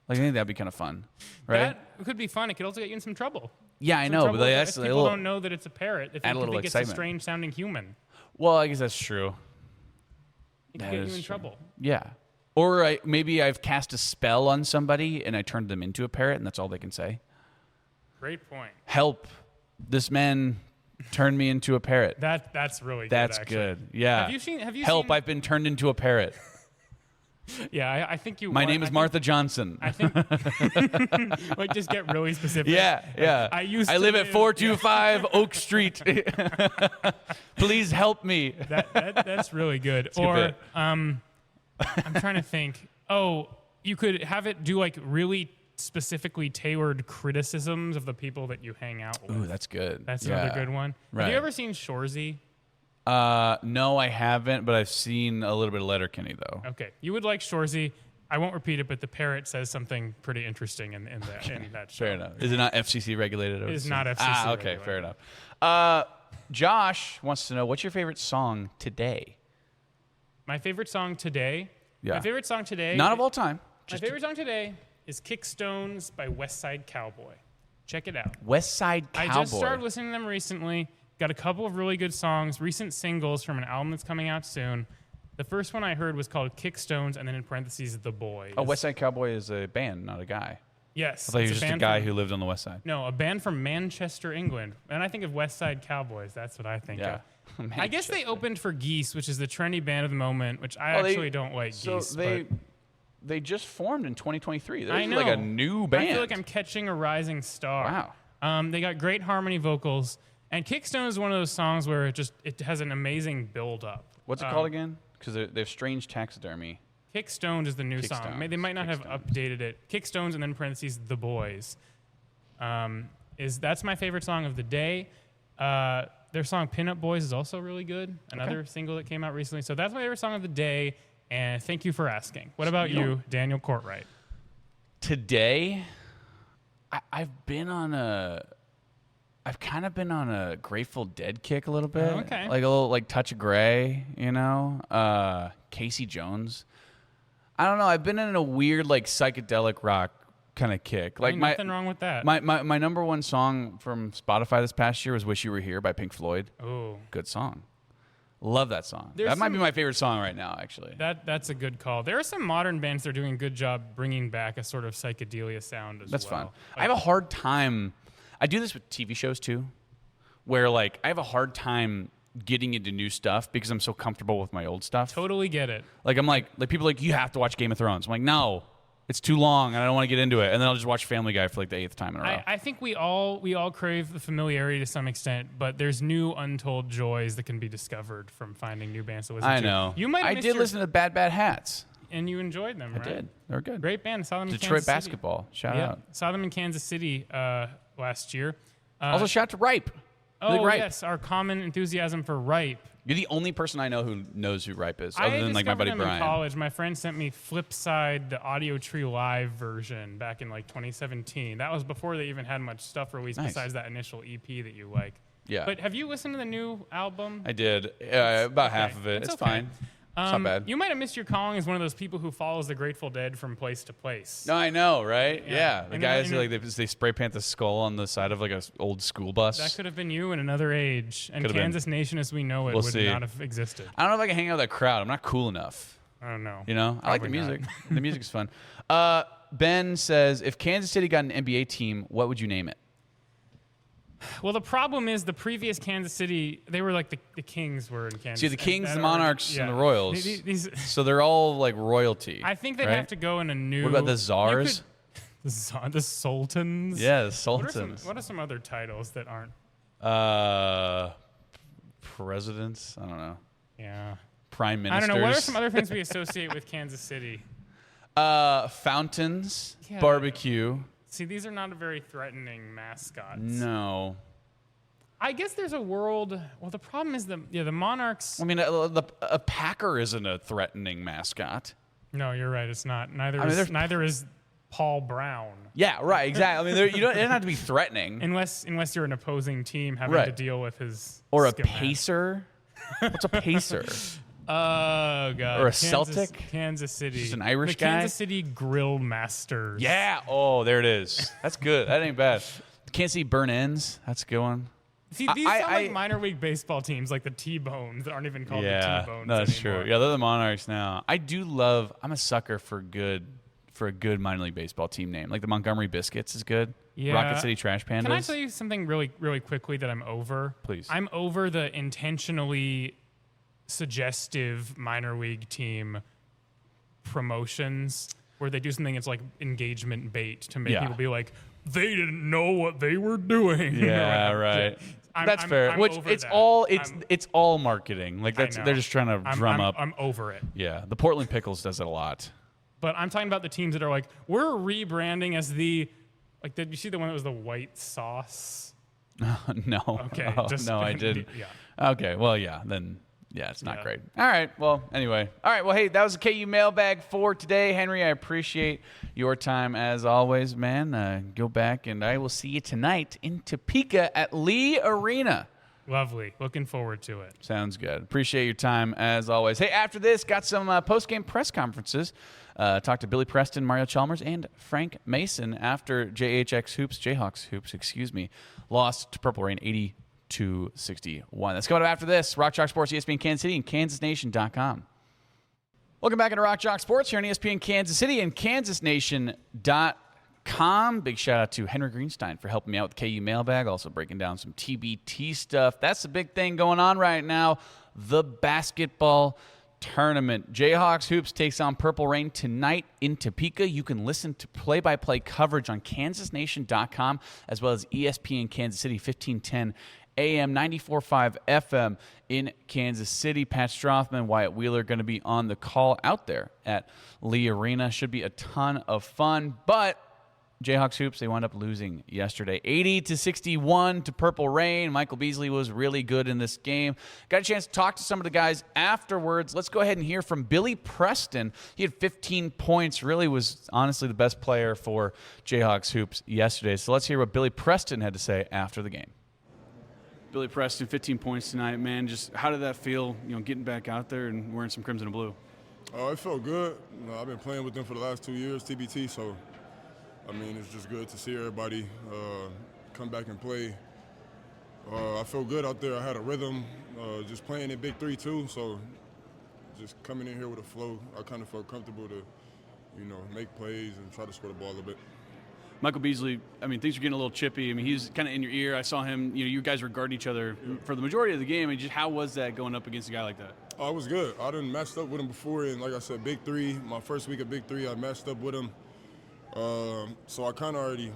Like, I think that'd be kind of fun, right? That could be fun. It could also get you in some trouble. Yeah, I know, but that's if people don't know that it's a parrot. If add a you little think it's excitement. a strange-sounding human. Well, I guess that's true. It could get you in trouble. Yeah. Or maybe I've cast a spell on somebody and I turned them into a parrot, and that's all they can say. Great point. Help! This man turned me into a parrot. That's really good. That's actually. good. Yeah. Have you seen? Help! I've been turned into a parrot. Yeah, I think you. My name is Martha Johnson. I think. Like, just get really specific. Yeah. I live at 425 Oak Street. Please help me. That's really good. Or good I'm trying to think. Oh, you could have it do like really specifically tailored criticisms of the people that you hang out with. Ooh, that's good. That's another good one. Right. Have you ever seen Shoresy? No, I haven't, but I've seen a little bit of Letterkenny, though. Okay. You would like Shoresy. I won't repeat it, but the parrot says something pretty interesting in that show. Fair enough. Is it not FCC regulated? It is not FCC okay, regulated. fair enough. Josh wants to know, what's your favorite song today? My favorite song today? Yeah. My favorite song today... Not of all time. My favorite song today is Kickstones by West Side Cowboy. Check it out. West Side Cowboy. I just started listening to them recently. Got a couple of really good songs, recent singles from an album that's coming out soon. The first one I heard was called Kickstones, and then in parentheses, The Boys. Oh, West Side Cowboy is a band, not a guy. Yes. I thought he was it's just a guy who lived on the West Side. No, a band from Manchester, England. When I think of West Side Cowboys, that's what I think of. I guess they opened for Geese, which is the trendy band of the moment, which I actually don't like Geese. They just formed in 2023. They're I know. like a new band. I feel like I'm catching a rising star. Wow. They got great harmony vocals. And Kickstone is one of those songs where it has an amazing build-up. What's it called again? Because they have strange taxidermy. Kickstones is the new song. They might not have updated it. Kickstones and then parentheses, The Boys. That's my favorite song of the day. Their song Pinup Boys is also really good. Another single that came out recently. So that's my favorite song of the day. And thank you for asking. What about you, Daniel Courtwright? Today, I've kind of been on a Grateful Dead kick a little bit. Oh, okay. Like a little Touch of Grey, you know? Casey Jones. I don't know. I've been in a weird psychedelic rock kind of kick. Like nothing wrong with that. My number one song from Spotify this past year was Wish You Were Here by Pink Floyd. Oh. Good song. Love that song. That might be my favorite song right now, actually. That's a good call. There are some modern bands that are doing a good job bringing back a sort of psychedelia sound as well. That's fun. I have a hard time. I do this with TV shows too, where I have a hard time getting into new stuff because I'm so comfortable with my old stuff. Totally get it. I'm like people are like, you have to watch Game of Thrones. I'm like, no, it's too long and I don't want to get into it. And then I'll just watch Family Guy for the 8th time in a row. I think we all crave the familiarity to some extent, but there's new untold joys that can be discovered from finding new bands to listen to. I know. I did listen to Bad Hats. And you enjoyed them, right? I did. They were good. Great band. Saw them in Detroit Kansas City. basketball. Shout out. Saw them in Kansas City last year. Also, shout out to Ripe. Ripe. Yes, our common enthusiasm for Ripe. You're the only person I know who knows who Ripe is, other than my discovered buddy them Brian. In college, my friend sent me Flipside, the Audio Tree Live version, back in 2017. That was before they even had much stuff released besides that initial EP that you like. Yeah. But have you listened to the new album? I did. About half of it. It's fine. It's not bad. You might have missed your calling as one of those people who follows the Grateful Dead from place to place. No, I know, right? Yeah. The guys who they spray paint the skull on the side of like an old school bus. That could have been you in another age, and Could've been. Kansas Nation as we know it We'll would see. not have existed. I don't know if I can hang out with that crowd. I'm not cool enough. I don't know. You know, I like the Probably music. not. The music's fun. Ben says, if Kansas City got an NBA team, what would you name it? Well, the problem is the previous Kansas City, they were like the Kings were in Kansas. See, the Kings, And the that already- Monarchs, and the yeah. Royals. So they're all like royalty. I think they'd right? have to go in a new. What about the you Czars? could- the Sultans? Yeah, the What Sultans. are some other titles that aren't? Presidents? I don't know. Yeah. Prime I ministers? don't know. What are some other things we associate with Kansas City? Fountains, Yeah. barbecue. See, these are not a very threatening mascots. No. I guess there's a world. Well, the problem is the Monarchs. I mean, a Packer isn't a threatening mascot. No, you're right. It's not. Neither I mean, is neither is Paul Brown. Yeah, right, exactly. I mean, it doesn't have to be threatening. Unless you're an opposing team having Right. to deal with his Or a schematic. pacer. What's a pacer? Oh god. Or a Kansas, Celtic? Kansas City. Just an Irish the guy? Kansas City Grill Masters. Yeah. Oh, there it is. That's good. That ain't bad. Can't see burn ends. That's a good one. See, these sound like minor league baseball teams, like the T-Bones that aren't even called the T-Bones that's anymore. true. Yeah, they're the Monarchs now. I do love. I'm a sucker for a good minor league baseball team name. Like the Montgomery Biscuits is good. Yeah. Rocket City Trash Pandas. Can I tell you something really, really quickly that I'm over? Please. I'm over the intentionally suggestive minor league team promotions where they do something that's like engagement bait to make Yeah. people be like, they didn't know what they were doing. Yeah, right. That's fair. I'm Which over it's that. all I'm- it's all marketing. Like I that's know. they're just trying to drum up. I'm over it. Yeah, the Portland Pickles does it a lot. But I'm talking about the teams that are like, we're rebranding as the, like, did you see the one that was the white sauce? No. Okay, Oh, just- no, I didn't. Yeah. Okay. Well, yeah. Then yeah, it's not Yeah. great. All right. Well, anyway. All right. Well, hey, that was a KU mailbag for today, Henry. I appreciate your time as always, man. Go back, and I will see you tonight in Topeka at Lee Arena. Lovely. Looking forward to it. Sounds good. Appreciate your time as always. Hey, after this, got some post-game press conferences. Talked to Billy Preston, Mario Chalmers, and Frank Mason after JHX Hoops, lost to Purple Rain 80-61. That's coming up after this. Rock Chalk Sports, ESPN Kansas City, and KansasNation.com. Welcome back into Rock Chalk Sports here on ESPN Kansas City and KansasNation.com. Big shout out to Henry Greenstein for helping me out with KU Mailbag, also breaking down some TBT stuff. That's the big thing going on right now, the basketball tournament. JHX Hoops takes on Purple Rain tonight in Topeka. You can listen to play-by-play coverage on KansasNation.com as well as ESPN Kansas City 1510 AM 94.5 FM in Kansas City. Pat Strothman, Wyatt Wheeler going to be on the call out there at Lee Arena. Should be a ton of fun, but JHX Hoops, they wound up losing yesterday, 80-61 to Purple Rain. Michael Beasley was really good in this game. Got a chance to talk to some of the guys afterwards. Let's go ahead and hear from Billy Preston. He had 15 points, really was honestly the best player for JHX Hoops yesterday. So let's hear what Billy Preston had to say after the game. Billy Preston, 15 points tonight, man. Just how did that feel, getting back out there and wearing some crimson and blue? Oh, it felt good. I've been playing with them for the last 2 years, TBT, so it's just good to see everybody come back and play. I felt good out there. I had a rhythm, just playing in Big 3 too, so just coming in here with a flow, I kind of felt comfortable to, make plays and try to score the ball a little bit. Michael Beasley, things are getting a little chippy. He's kind of in your ear. I saw him, you guys were guarding each other for the majority of the game. Just how was that going up against a guy like that? Oh, it was good. I done matched up with him before, and like I said, Big 3, my first week of Big 3, I matched up with him. So I kind of already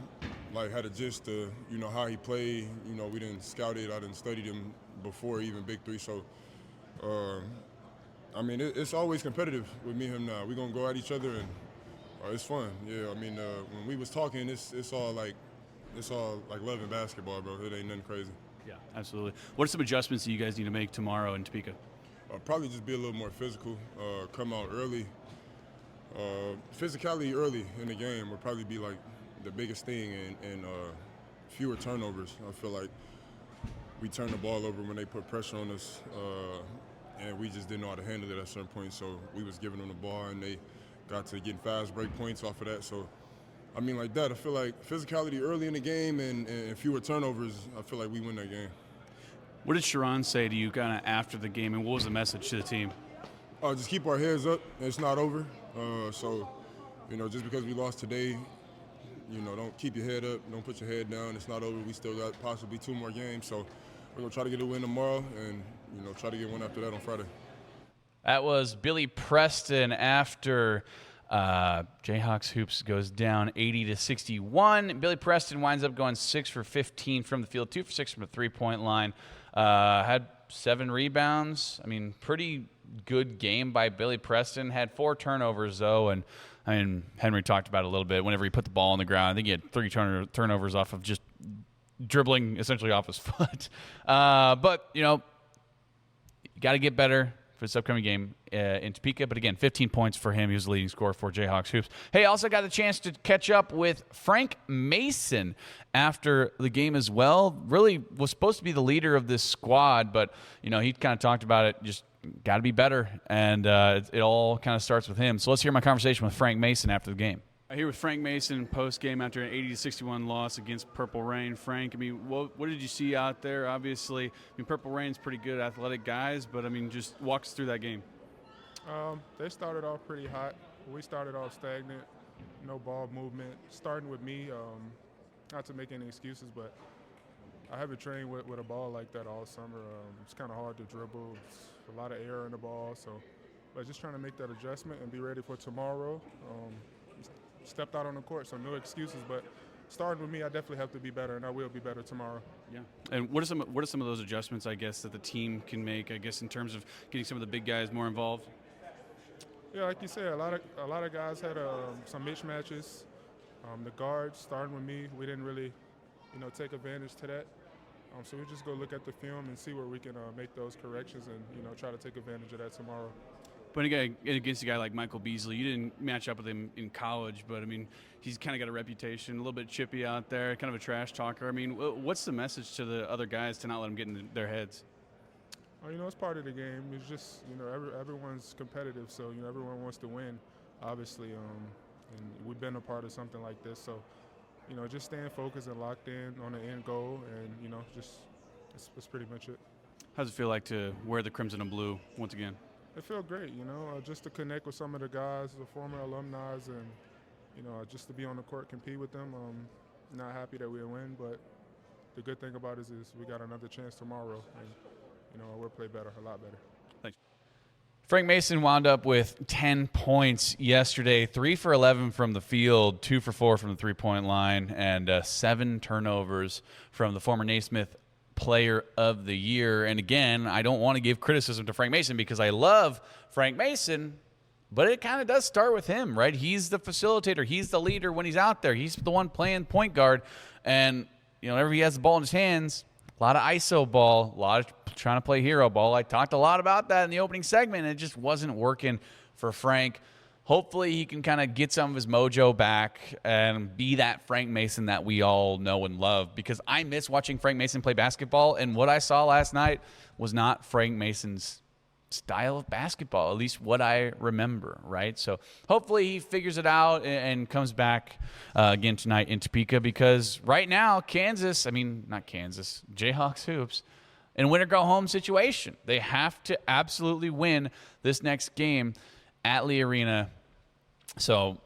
had a gist of, how he played. We didn't scout it. I didn't study him before even Big 3. So, it's always competitive with me and him now. We're going to go at each other, and it's fun. Yeah, when we was talking, it's all like love and basketball, bro. It ain't nothing crazy. Yeah, absolutely. What are some adjustments that you guys need to make tomorrow in Topeka? Probably just be a little more physical, come out early. Physicality early in the game would probably be the biggest thing, and fewer turnovers. I feel like we turn the ball over when they put pressure on us, and we just didn't know how to handle it at a certain point. So we was giving them the ball, and they got to getting fast break points off of that. So, I mean, like that, I feel like physicality early in the game and fewer turnovers, I feel like we win that game. What did Sherron say to you kind of after the game, and what was the message to the team? Just keep our heads up. It's not over. So, just because we lost today, don't keep your head up. Don't put your head down. It's not over. We still got possibly 2 more games. So we're going to try to get a win tomorrow and, try to get one after that on Friday. That was Billy Preston after JHX Hoops goes down 80-61. Billy Preston winds up going 6 for 15 from the field, 2 for 6 from the three-point line. Had 7 rebounds. I mean, pretty good game by Billy Preston. Had 4 turnovers, though, and I mean, Henry talked about it a little bit. Whenever he put the ball on the ground, I think he had 3 turnovers off of just dribbling essentially off his foot. But, you got to get better for this upcoming game in Topeka. But again, 15 points for him. He was the leading scorer for JHX Hoops. Hey, also got the chance to catch up with Frank Mason after the game as well. Really was supposed to be the leader of this squad, but, he kind of talked about it, just got to be better, and it all kind of starts with him. So let's hear my conversation with Frank Mason after the game. I'm here with Frank Mason post-game after an 80-61 loss against Purple Rain. Frank, I mean, what did you see out there? Obviously, Purple Rain's pretty good athletic guys, but, just walk us through that game. They started off pretty hot. We started off stagnant, no ball movement. Starting with me, not to make any excuses, but I haven't trained with a ball like that all summer. It's kind of hard to dribble. It's a lot of air in the ball, but just trying to make that adjustment and be ready for tomorrow. Stepped out on the court, so no excuses. But starting with me, I definitely have to be better, and I will be better tomorrow. Yeah. And what are some of those adjustments, I guess, that the team can make, I guess, in terms of getting some of the big guys more involved? Yeah, like you said, a lot of guys had some mismatches. The guards, starting with me, we didn't really, take advantage to that. So we just go look at the film and see where we can make those corrections and, try to take advantage of that tomorrow. But again, against a guy like Michael Beasley, you didn't match up with him in college, but, he's kind of got a reputation, a little bit chippy out there, kind of a trash talker. What's the message to the other guys to not let him get in their heads? It's part of the game. It's just, everyone's competitive, so, everyone wants to win, obviously. And we've been a part of something like this, so, just staying focused and locked in on the end goal, and, that's pretty much it. How does it feel like to wear the crimson and blue once again? It felt great, just to connect with some of the guys, the former alumni, and, just to be on the court, compete with them. Not happy that we win, but the good thing about it is we got another chance tomorrow, and, we'll play better, a lot better. Thanks. Frank Mason wound up with 10 points yesterday, 3 for 11 from the field, 2 for 4 from the three-point line, and 7 turnovers from the former Naismith Player of the Year. And again, I don't want to give criticism to Frank Mason because I love Frank Mason, but it kind of does start with him, right? He's the facilitator. He's the leader when he's out there. He's the one playing point guard. And, whenever he has the ball in his hands, a lot of ISO ball, a lot of trying to play hero ball. I talked a lot about that in the opening segment, and it just wasn't working for Frank. Hopefully he can kind of get some of his mojo back and be that Frank Mason that we all know and love, because I miss watching Frank Mason play basketball, and what I saw last night was not Frank Mason's style of basketball, at least what I remember, right? So hopefully he figures it out and comes back again tonight in Topeka, because right now JHX Hoops, in a winner-go-home situation. They have to absolutely win this next game at Lee Arena. So,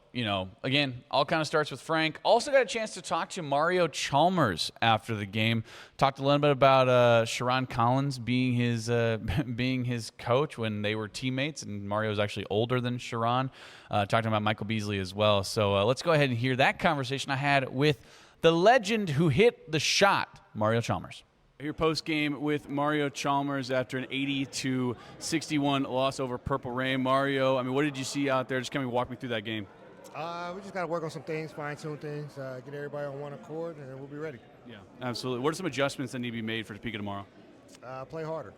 again, all kind of starts with Frank. Also got a chance to talk to Mario Chalmers after the game. Talked a little bit about Sherron Collins being his coach when they were teammates, and Mario's actually older than Sherron. Talking about Michael Beasley as well. So let's go ahead and hear that conversation I had with the legend who hit the shot, Mario Chalmers. Here post-game with Mario Chalmers after an 80-61 loss over Purple Rain. Mario, what did you see out there? Just kind of walk me through that game. We just got to work on some things, fine-tune things, get everybody on one accord, and then we'll be ready. Yeah, absolutely. What are some adjustments that need to be made for Topeka tomorrow? Play harder.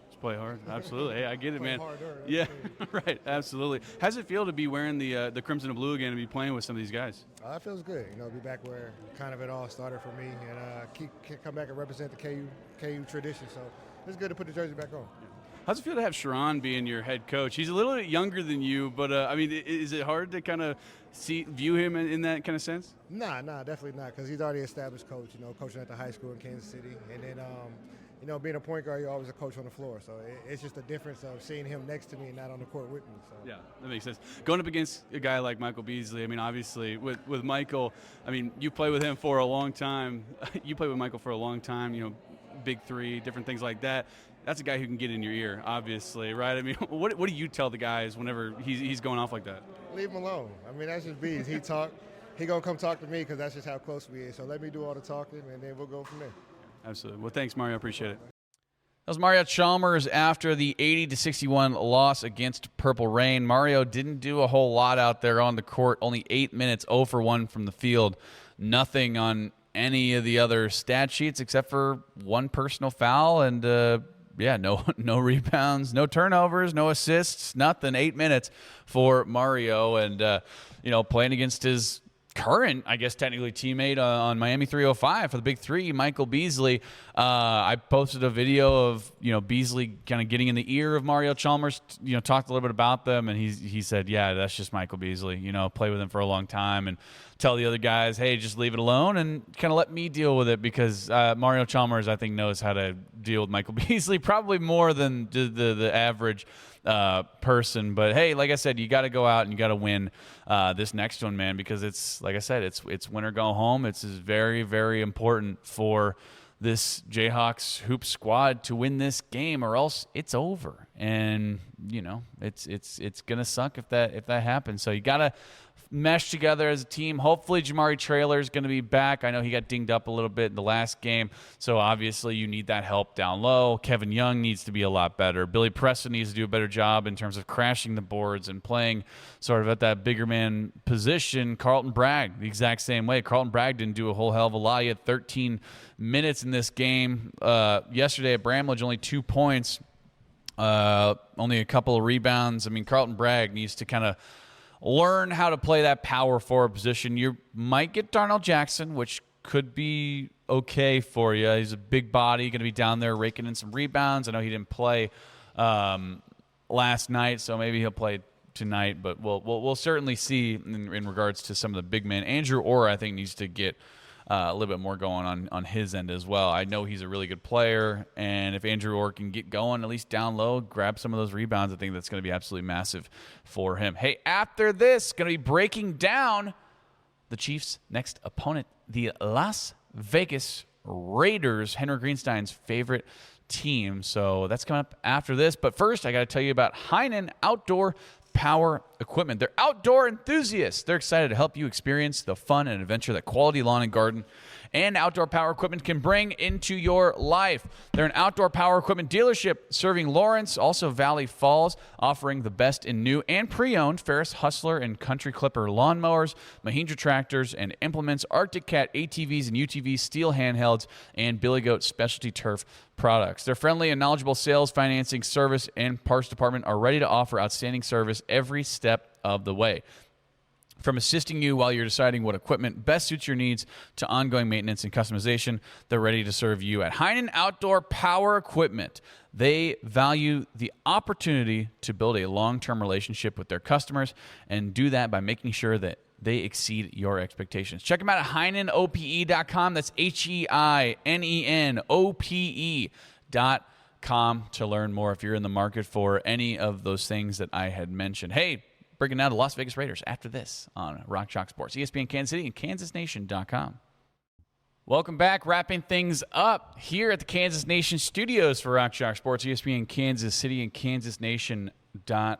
Just play hard. Absolutely. Hey, I get it, man. Harder. Yeah, right. Absolutely. How does it feel to be wearing the crimson and blue again and be playing with some of these guys? It feels good. Be back where kind of it all started for me, and come back and represent the KU tradition. So it's good to put the jersey back on. How's it feel to have Sherron being your head coach? He's a little bit younger than you, but I mean, is it hard to kind of view him in that kind of sense? Nah, definitely not, because he's already an established coach, coaching at the high school in Kansas City. And then, being a point guard, you're always a coach on the floor. So it's just a difference of seeing him next to me and not on the court with me. So. Yeah, that makes sense. Going up against a guy like Michael Beasley, I mean, obviously, with Michael, I mean, you play with him for a long time. You played with Michael for a long time, big three, different things like that. That's a guy who can get in your ear, obviously, right? I mean, what do you tell the guys whenever he's going off like that? Leave him alone. I mean, that's just Bees. He gonna come talk to me because that's just how close we are. So let me do all the talking, and then we'll go from there. Absolutely. Well, thanks, Mario. I appreciate it. That was Mario Chalmers after the 80-61 loss against Purple Rain. Mario didn't do a whole lot out there on the court. Only 8 minutes, 0 for 1 from the field. Nothing on any of the other stat sheets except for one personal foul and no rebounds, no turnovers, no assists, nothing. 8 minutes for Mario, and playing against his current, I guess technically teammate on Miami 305 for the Big Three, Michael Beasley. I posted a video of Beasley kind of getting in the ear of Mario Chalmers. Talked a little bit about them, and he said, "Yeah, that's just Michael Beasley. Play with him for a long time, and tell the other guys, hey, just leave it alone and kind of let me deal with it," because Mario Chalmers, I think, knows how to deal with Michael Beasley probably more than the average person. But hey, like I said, you got to go out and you got to win this next one, man, because it's, like I said, it's win or go home. It's very, very important for this JHX Hoops squad to win this game, or else it's over. And it's gonna suck if that happens. So you gotta mesh together as a team. Hopefully Jamari Traylor is going to be back. I know he got dinged up a little bit in the last game, so obviously you need that help down low. Kevin Young needs to be a lot better. Billy Preston needs to do a better job in terms of crashing the boards and playing sort of at that bigger man position. Carlton Bragg, the exact same way. Carlton Bragg didn't do a whole hell of a lot. He had 13 minutes in this game. Yesterday at Bramlage, only 2 points, only a couple of rebounds. I mean, Carlton Bragg needs to kind of learn how to play that power forward position. You might get Darnell Jackson, which could be okay for you. He's a big body, going to be down there raking in some rebounds. I know he didn't play last night, so maybe he'll play tonight. But we'll certainly see in regards to some of the big men. Andrew Orr, I think, needs to get a little bit more going on his end as well. I know he's a really good player, and if Andrew Orr can get going, at least down low, grab some of those rebounds, I think that's going to be absolutely massive for him. Hey, after this, going to be breaking down the Chiefs' next opponent, the Las Vegas Raiders, Henry Greenstein's favorite team. So that's coming up after this. But first, I got to tell you about Heinen Outdoor Power Equipment. They're outdoor enthusiasts. They're excited to help you experience the fun and adventure that quality lawn and garden and outdoor power equipment can bring into your life. They're an outdoor power equipment dealership serving Lawrence, also Valley Falls, offering the best in new and pre-owned Ferris Hustler and Country Clipper lawnmowers, Mahindra tractors and implements, Arctic Cat ATVs and UTVs, steel handhelds, and Billy Goat specialty turf products. Their friendly and knowledgeable sales, financing, service, and parts department are ready to offer outstanding service every step of the way. From assisting you while you're deciding what equipment best suits your needs to ongoing maintenance and customization, they're ready to serve you at Heinen Outdoor Power Equipment. They value the opportunity to build a long-term relationship with their customers and do that by making sure that they exceed your expectations. Check them out at HeinenOPE.com. That's HeinenOPE.com to learn more if you're in the market for any of those things that I had mentioned. Hey, breaking down the Las Vegas Raiders after this on Rock Chalk Sports, ESPN Kansas City and KansasNation.com. Welcome back. Wrapping things up here at the Kansas Nation studios for Rock Chalk Sports, ESPN Kansas City and KansasNation.com.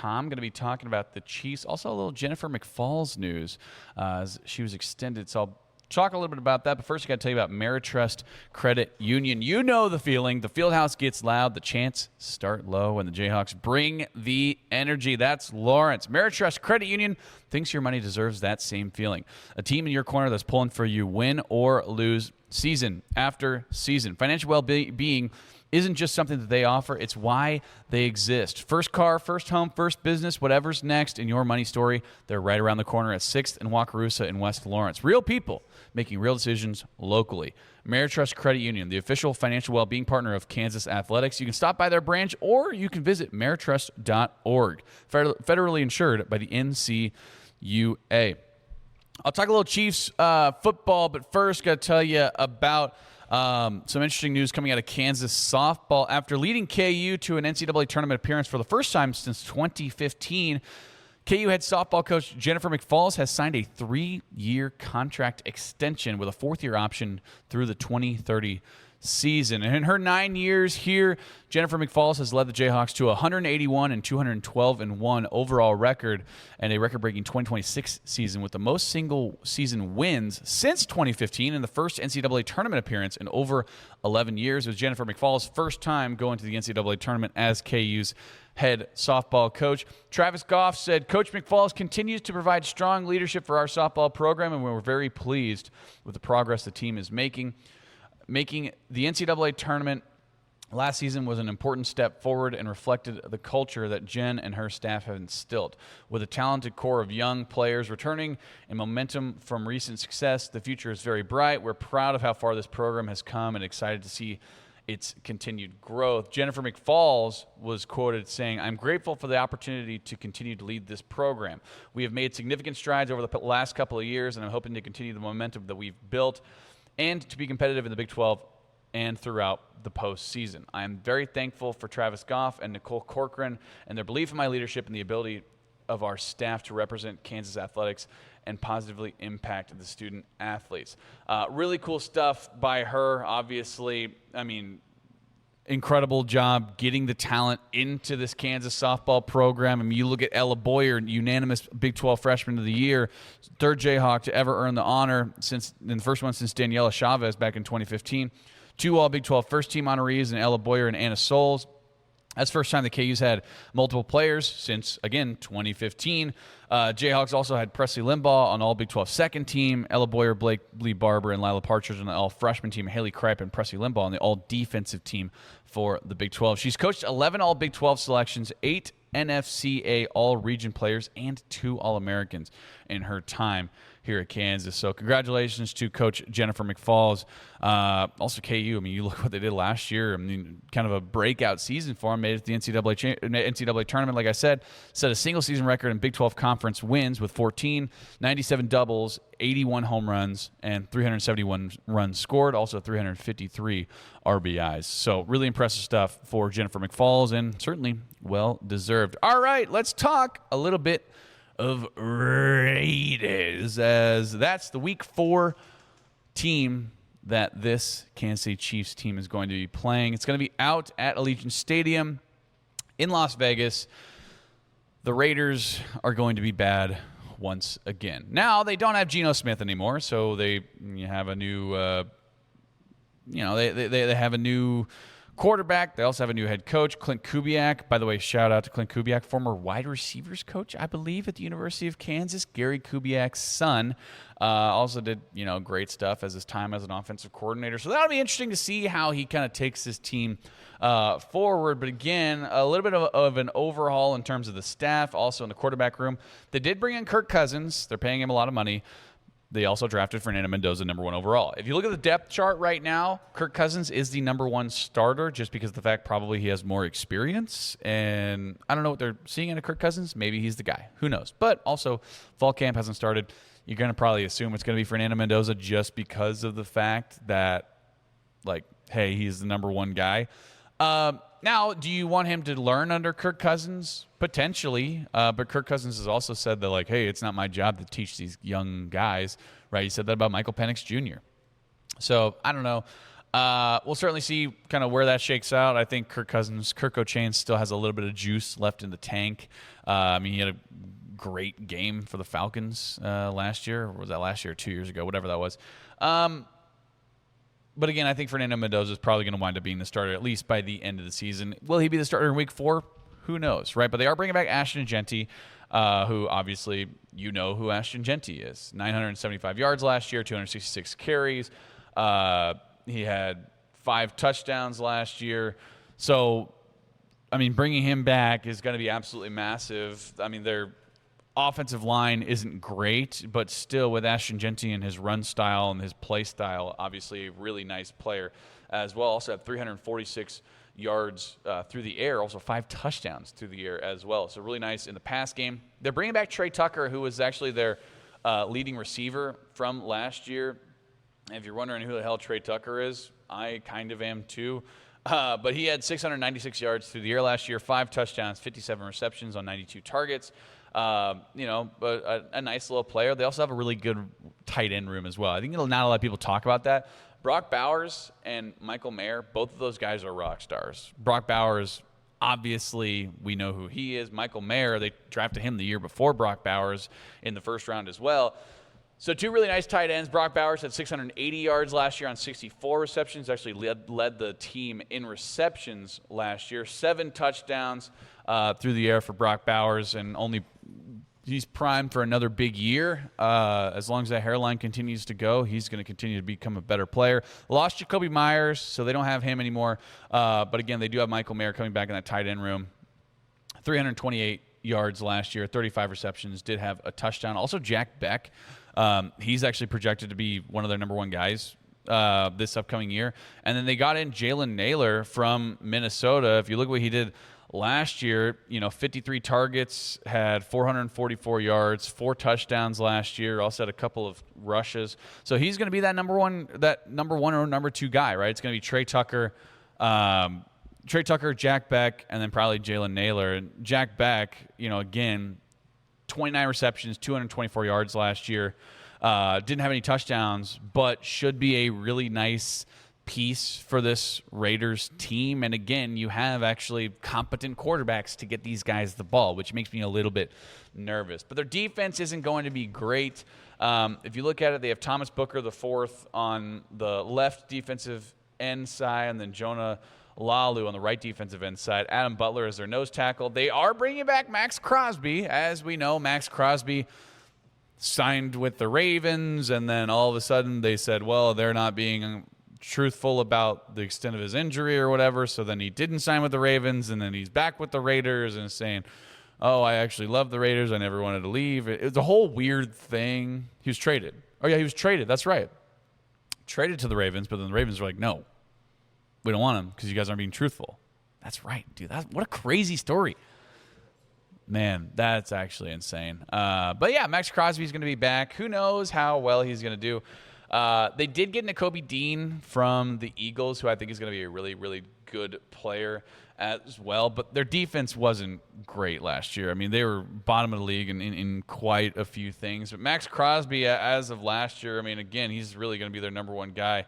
I'm going to be talking about the Chiefs. Also a little Jennifer McFalls news as she was extended. So I'll talk a little bit about that. But first, I got to tell you about Ameritrust Credit Union. You know the feeling. The fieldhouse gets loud. The chants start low. And the Jayhawks bring the energy. That's Lawrence. Ameritrust Credit Union thinks your money deserves that same feeling. A team in your corner that's pulling for you, win or lose, season after season. Financial well-being isn't just something that they offer, it's why they exist. First car, first home, first business, whatever's next in your money story, they're right around the corner at 6th and Wakarusa in West Lawrence. Real people making real decisions locally. Ameritrust Credit Union, the official financial well-being partner of Kansas Athletics. You can stop by their branch or you can visit ameritrust.org. Federally insured by the NCUA. I'll talk a little Chiefs football, but first got to tell you about some interesting news coming out of Kansas softball. After leading KU to an NCAA tournament appearance for the first time since 2015, KU head softball coach Jennifer McFalls has signed a 3-year contract extension with a 4th-year option through the 2030 season. And in her 9 years here, Jennifer McFalls has led the Jayhawks to a 181 and 212-1 overall record and a record-breaking 2026 season with the most single-season wins since 2015 and the first NCAA tournament appearance in over 11 years. It was Jennifer McFalls' first time going to the NCAA tournament as KU's head softball coach. Travis Goff said, Coach McFalls continues to provide strong leadership for our softball program, and we're very pleased with the progress the team is making. Making the NCAA tournament last season was an important step forward and reflected the culture that Jen and her staff have instilled. With a talented core of young players returning and momentum from recent success, the future is very bright. We're proud of how far this program has come and excited to see its continued growth. Jennifer McFalls was quoted saying, I'm grateful for the opportunity to continue to lead this program. We have made significant strides over the last couple of years, and I'm hoping to continue the momentum that we've built and to be competitive in the Big 12 and throughout the postseason. I am very thankful for Travis Goff and Nicole Corcoran and their belief in my leadership and the ability of our staff to represent Kansas athletics and positively impact the student athletes. Really cool stuff by her, obviously. I mean, incredible job getting the talent into this Kansas softball program. I mean, you look at Ella Boyer, unanimous Big 12 Freshman of the Year, 3rd Jayhawk to ever earn the honor, in the first one since Daniela Chavez back in 2015. 2 All-Big 12 first-team honorees in Ella Boyer and Anna Souls. That's the first time the KU's had multiple players since, again, 2015. Jayhawks also had Presley Limbaugh on All-Big 12 second team, Ella Boyer, Blake Lee Barber, and Lila Partridge on the all-freshman team, Haley Kripe and Presley Limbaugh on the all-defensive team for the Big 12. She's coached 11 All-Big 12 selections, 8 NFCA All-Region players, and 2 All-Americans in her time here at Kansas. So congratulations to Coach Jennifer McFalls. Also KU, I mean, you look what they did last year. I mean, kind of a breakout season for them. Made it to the NCAA tournament, like I said. Set a single-season record in Big 12 conference wins with 14, 97 doubles, 81 home runs, and 371 runs scored. Also 353 RBIs. So really impressive stuff for Jennifer McFalls, and certainly well-deserved. All right, let's talk a little bit of Raiders, as that's the Week 4 team that this Kansas City Chiefs team is going to be playing. It's going to be out at Allegiant Stadium in Las Vegas. The Raiders are going to be bad once again. Now, they don't have Geno Smith anymore, so they have a new, they have a new quarterback. They also have a new head coach, Clint Kubiak. By the way, shout out to Clint Kubiak, former wide receivers coach, I believe, at the University of Kansas. Gary Kubiak's son also did, great stuff as his time as an offensive coordinator. So that'll be interesting to see how he kind of takes his team forward. But again, a little bit of an overhaul in terms of the staff, also in the quarterback room. They did bring in Kirk Cousins. They're paying him a lot of money. They also drafted Fernando Mendoza number 1 overall. If you look at the depth chart right now, Kirk Cousins is the number 1 starter just because of the fact probably he has more experience. And I don't know what they're seeing in a Kirk Cousins. Maybe he's the guy. Who knows? But also, fall camp hasn't started. You're going to probably assume it's going to be Fernando Mendoza just because of the fact that, hey, he's the number 1 guy. Now, do you want him to learn under Kirk Cousins? Potentially. But Kirk Cousins has also said that, hey, it's not my job to teach these young guys, right? He said that about Michael Penix Jr. So, I don't know. We'll certainly see kind of where that shakes out. I think Kirk O'Chain still has a little bit of juice left in the tank. He had a great game for the Falcons last year. Or was that last year or 2 years ago? Whatever that was. But again, I think Fernando Mendoza is probably going to wind up being the starter at least by the end of the season. Will he be the starter in Week 4? Who knows, right? But they are bringing back Ashton Jeanty, who obviously who Ashton Jeanty is. 975 yards last year, 266 carries. He had 5 touchdowns last year. So, bringing him back is going to be absolutely massive. Their offensive line isn't great, but still with Ashton Genty and his run style and his play style, obviously a really nice player as well. Also had 346 yards through the air, also 5 touchdowns through the air as well. So really nice in the pass game. They're bringing back Trey Tucker, who was actually their leading receiver from last year. And if you're wondering who the hell Trey Tucker is, I kind of am too. But he had 696 yards through the air last year, 5 touchdowns, 57 receptions on 92 targets. But a nice little player. They also have a really good tight end room as well. I think not a lot of people talk about that. Brock Bowers and Michael Mayer, both of those guys are rock stars. Brock Bowers, obviously, we know who he is. Michael Mayer, they drafted him the year before Brock Bowers in the first round as well. So 2 really nice tight ends. Brock Bowers had 680 yards last year on 64 receptions. Actually led the team in receptions last year. 7 touchdowns through the air for Brock Bowers, and he's primed for another big year. As long as that hairline continues to go, he's going to continue to become a better player. Lost Jacoby Myers, so they don't have him anymore. But again, they do have Michael Mayer coming back in that tight end room. 328 yards last year, 35 receptions, did have a touchdown. Also, Jack Beck. He's actually projected to be one of their number 1 guys this upcoming year. And then they got in Jalen Naylor from Minnesota. If you look what he did last year, 53 targets, had 444 yards, 4 touchdowns last year, also had a couple of rushes. So he's going to be that number one or number 2 guy, right? It's going to be Trey Tucker, Jack Beck, and then probably Jalen Naylor. And Jack Beck, again, 29 receptions, 224 yards last year. Didn't have any touchdowns, but should be a really nice piece for this Raiders team. And again, you have actually competent quarterbacks to get these guys the ball, which makes me a little bit nervous. But their defense isn't going to be great. If you look at it, they have Thomas Booker the 4th on the left defensive end side, and then Jonah Lalu on the right defensive end side. Adam Butler is their nose tackle. They are bringing back Max Crosby. As we know, Max Crosby signed with the Ravens, and then all of a sudden they said, well, they're not being truthful about the extent of his injury or whatever, so then he didn't sign with the Ravens, and then he's back with the Raiders and saying, oh, I actually love the Raiders. I never wanted to leave. It was a whole weird thing. He was traded. Oh, yeah, he was traded. That's right. Traded to the Ravens, but then the Ravens were like, no, we don't want him because you guys aren't being truthful. That's right, dude. What a crazy story. Man, that's actually insane. But, yeah, Max Crosby's going to be back. Who knows how well he's going to do. They did get Nakobe Dean from the Eagles, who I think is going to be a really, really good player as well. But their defense wasn't great last year. I mean, they were bottom of the league in quite a few things. But Max Crosby, as of last year, I mean, again, he's really going to be their number 1 guy.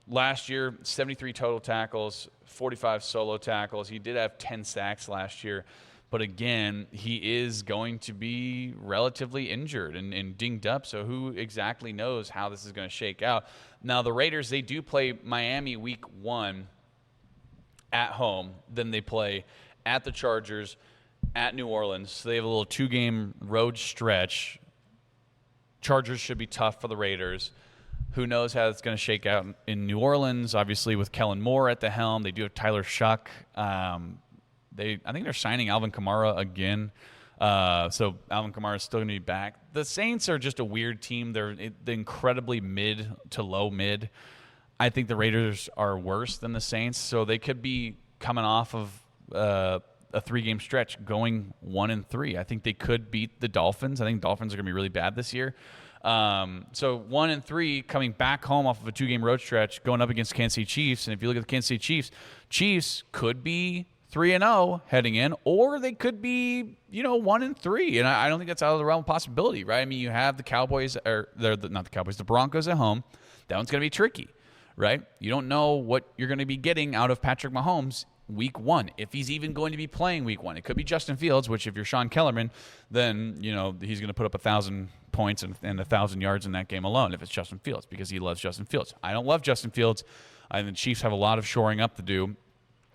Last year, 73 total tackles, 45 solo tackles. He did have 10 sacks last year. But again, he is going to be relatively injured and dinged up, so who exactly knows how this is going to shake out. Now, the Raiders, they do play Miami week 1 at home. Then they play at the Chargers, at New Orleans. So they have a little 2-game road stretch. Chargers should be tough for the Raiders. Who knows how it's going to shake out in New Orleans, obviously with Kellen Moore at the helm. They do have Tyler Shuck. I think they're signing Alvin Kamara again. So Alvin Kamara is still going to be back. The Saints are just a weird team. They're incredibly mid to low mid. I think the Raiders are worse than the Saints, so they could be coming off of a 3-game stretch going 1-3. I think they could beat the Dolphins. I think Dolphins are going to be really bad this year. So 1-3 coming back home off of a 2-game road stretch going up against Kansas City Chiefs. And if you look at the Kansas City Chiefs could be 3-0 heading in, or they could be, 1-3. And I don't think that's out of the realm of possibility, right? I mean, you have the Cowboys, or not the Cowboys, the Broncos at home. That one's going to be tricky, right? You don't know what you're going to be getting out of Patrick Mahomes week 1, if he's even going to be playing week 1. It could be Justin Fields, which if you're Sean Kellerman, then, he's going to put up 1,000 points and 1,000 yards in that game alone if it's Justin Fields, because he loves Justin Fields. I don't love Justin Fields. I think the Chiefs have a lot of shoring up to do.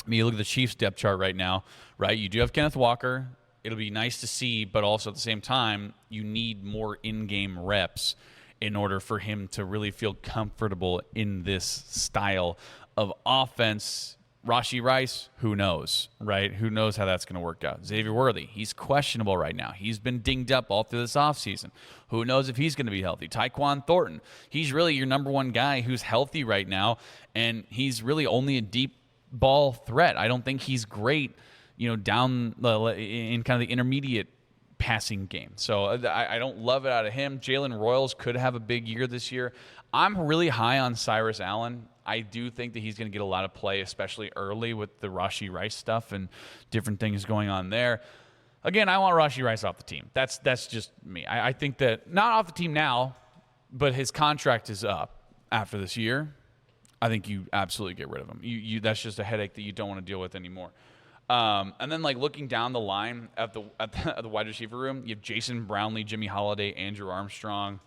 I mean, you look at the Chiefs depth chart right now, right? You do have Kenneth Walker. It'll be nice to see, but also at the same time, you need more in-game reps in order for him to really feel comfortable in this style of offense. Rashee Rice, who knows, right? Who knows how that's going to work out? Xavier Worthy, he's questionable right now. He's been dinged up all through this offseason. Who knows if he's going to be healthy? Tyquan Thornton, he's really your number one guy who's healthy right now, and he's really only a deep ball threat. I don't think he's great, down in kind of the intermediate passing game. So I don't love it out of him. Jalen Royals could have a big year this year. I'm really high on Cyrus Allen. I do think that he's going to get a lot of play, especially early with the Rashee Rice stuff and different things going on there. Again, I want Rashee Rice off the team. That's just me. I think that not off the team now, but his contract is up after this year. I think you absolutely get rid of him. You that's just a headache that you don't want to deal with anymore. And then looking down the line at the wide receiver room, you have Jason Brownlee, Jimmy Holiday, Andrew Armstrong.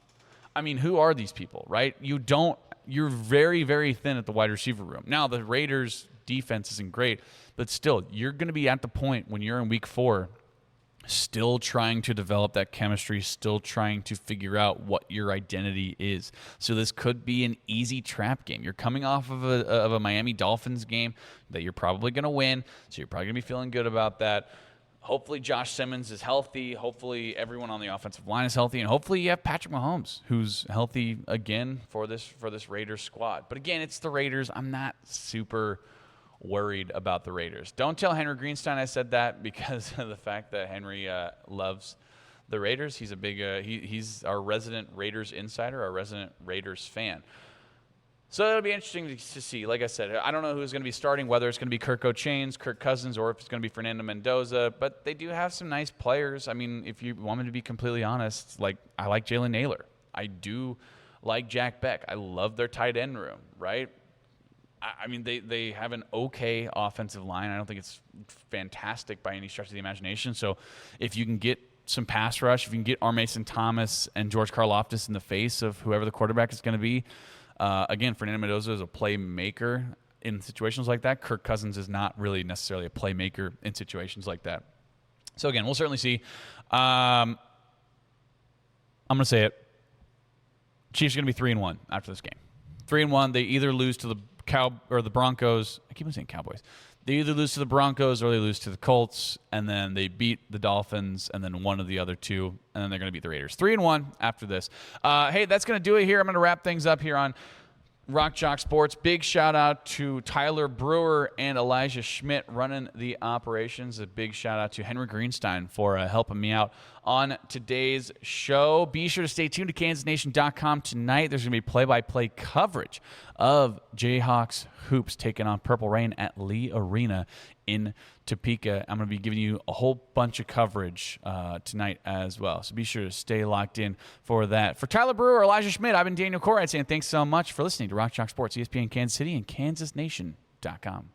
I mean, who are these people, right? You're very, very thin at the wide receiver room. Now, the Raiders' defense isn't great, but still, you're going to be at the point when you're in week 4 still trying to develop that chemistry, still trying to figure out what your identity is. So this could be an easy trap game. You're coming off of a Miami Dolphins game that you're probably going to win, so you're probably going to be feeling good about that. Hopefully Josh Simmons is healthy. Hopefully everyone on the offensive line is healthy, and hopefully you have Patrick Mahomes, who's healthy again for this Raiders squad. But again, it's the Raiders. I'm not super worried about the Raiders. Don't tell Henry Greenstein I said that because of the fact that Henry loves the Raiders. He's a big he's our resident Raiders insider, our resident Raiders fan. So it'll be interesting to see. Like I said, I don't know who's going to be starting, whether it's going to be Kirk O'Chains, Kirk Cousins, or if it's going to be Fernando Mendoza. But they do have some nice players. I mean, if you want me to be completely honest, I like Jalen Naylor. I do like Jack Beck. I love their tight end room, right? I mean, they have an okay offensive line. I don't think it's fantastic by any stretch of the imagination. So if you can get some pass rush, if you can get R. Mason Thomas and George Karlaftis in the face of whoever the quarterback is going to be, again, Fernando Mendoza is a playmaker in situations like that. Kirk Cousins is not really necessarily a playmaker in situations like that. So again, we'll certainly see. I'm going to say it. Chiefs are going to be 3-1 after this game. 3-1. They either lose to the Broncos. I keep on saying Cowboys. They either lose to the Broncos or they lose to the Colts, and then they beat the Dolphins, and then one of the other two, and then they're going to beat the Raiders. 3-1 after this. Hey, that's going to do it here. I'm going to wrap things up here on Rock Chalk Sports. Big shout out to Tyler Brewer and Elijah Schmidt running the operations. A big shout out to Henry Greenstein for helping me out on today's show. Be sure to stay tuned to KansasNation.com tonight. There's going to be play-by-play coverage of JHX Hoops taking on Purple Rain at Lee Arena in Topeka. I'm going to be giving you a whole bunch of coverage tonight as well. So be sure to stay locked in for that. For Tyler Brewer, Elijah Schmidt, I've been Daniel Courtwright saying thanks so much for listening to Rock Chalk Sports, ESPN Kansas City and KansasNation.com.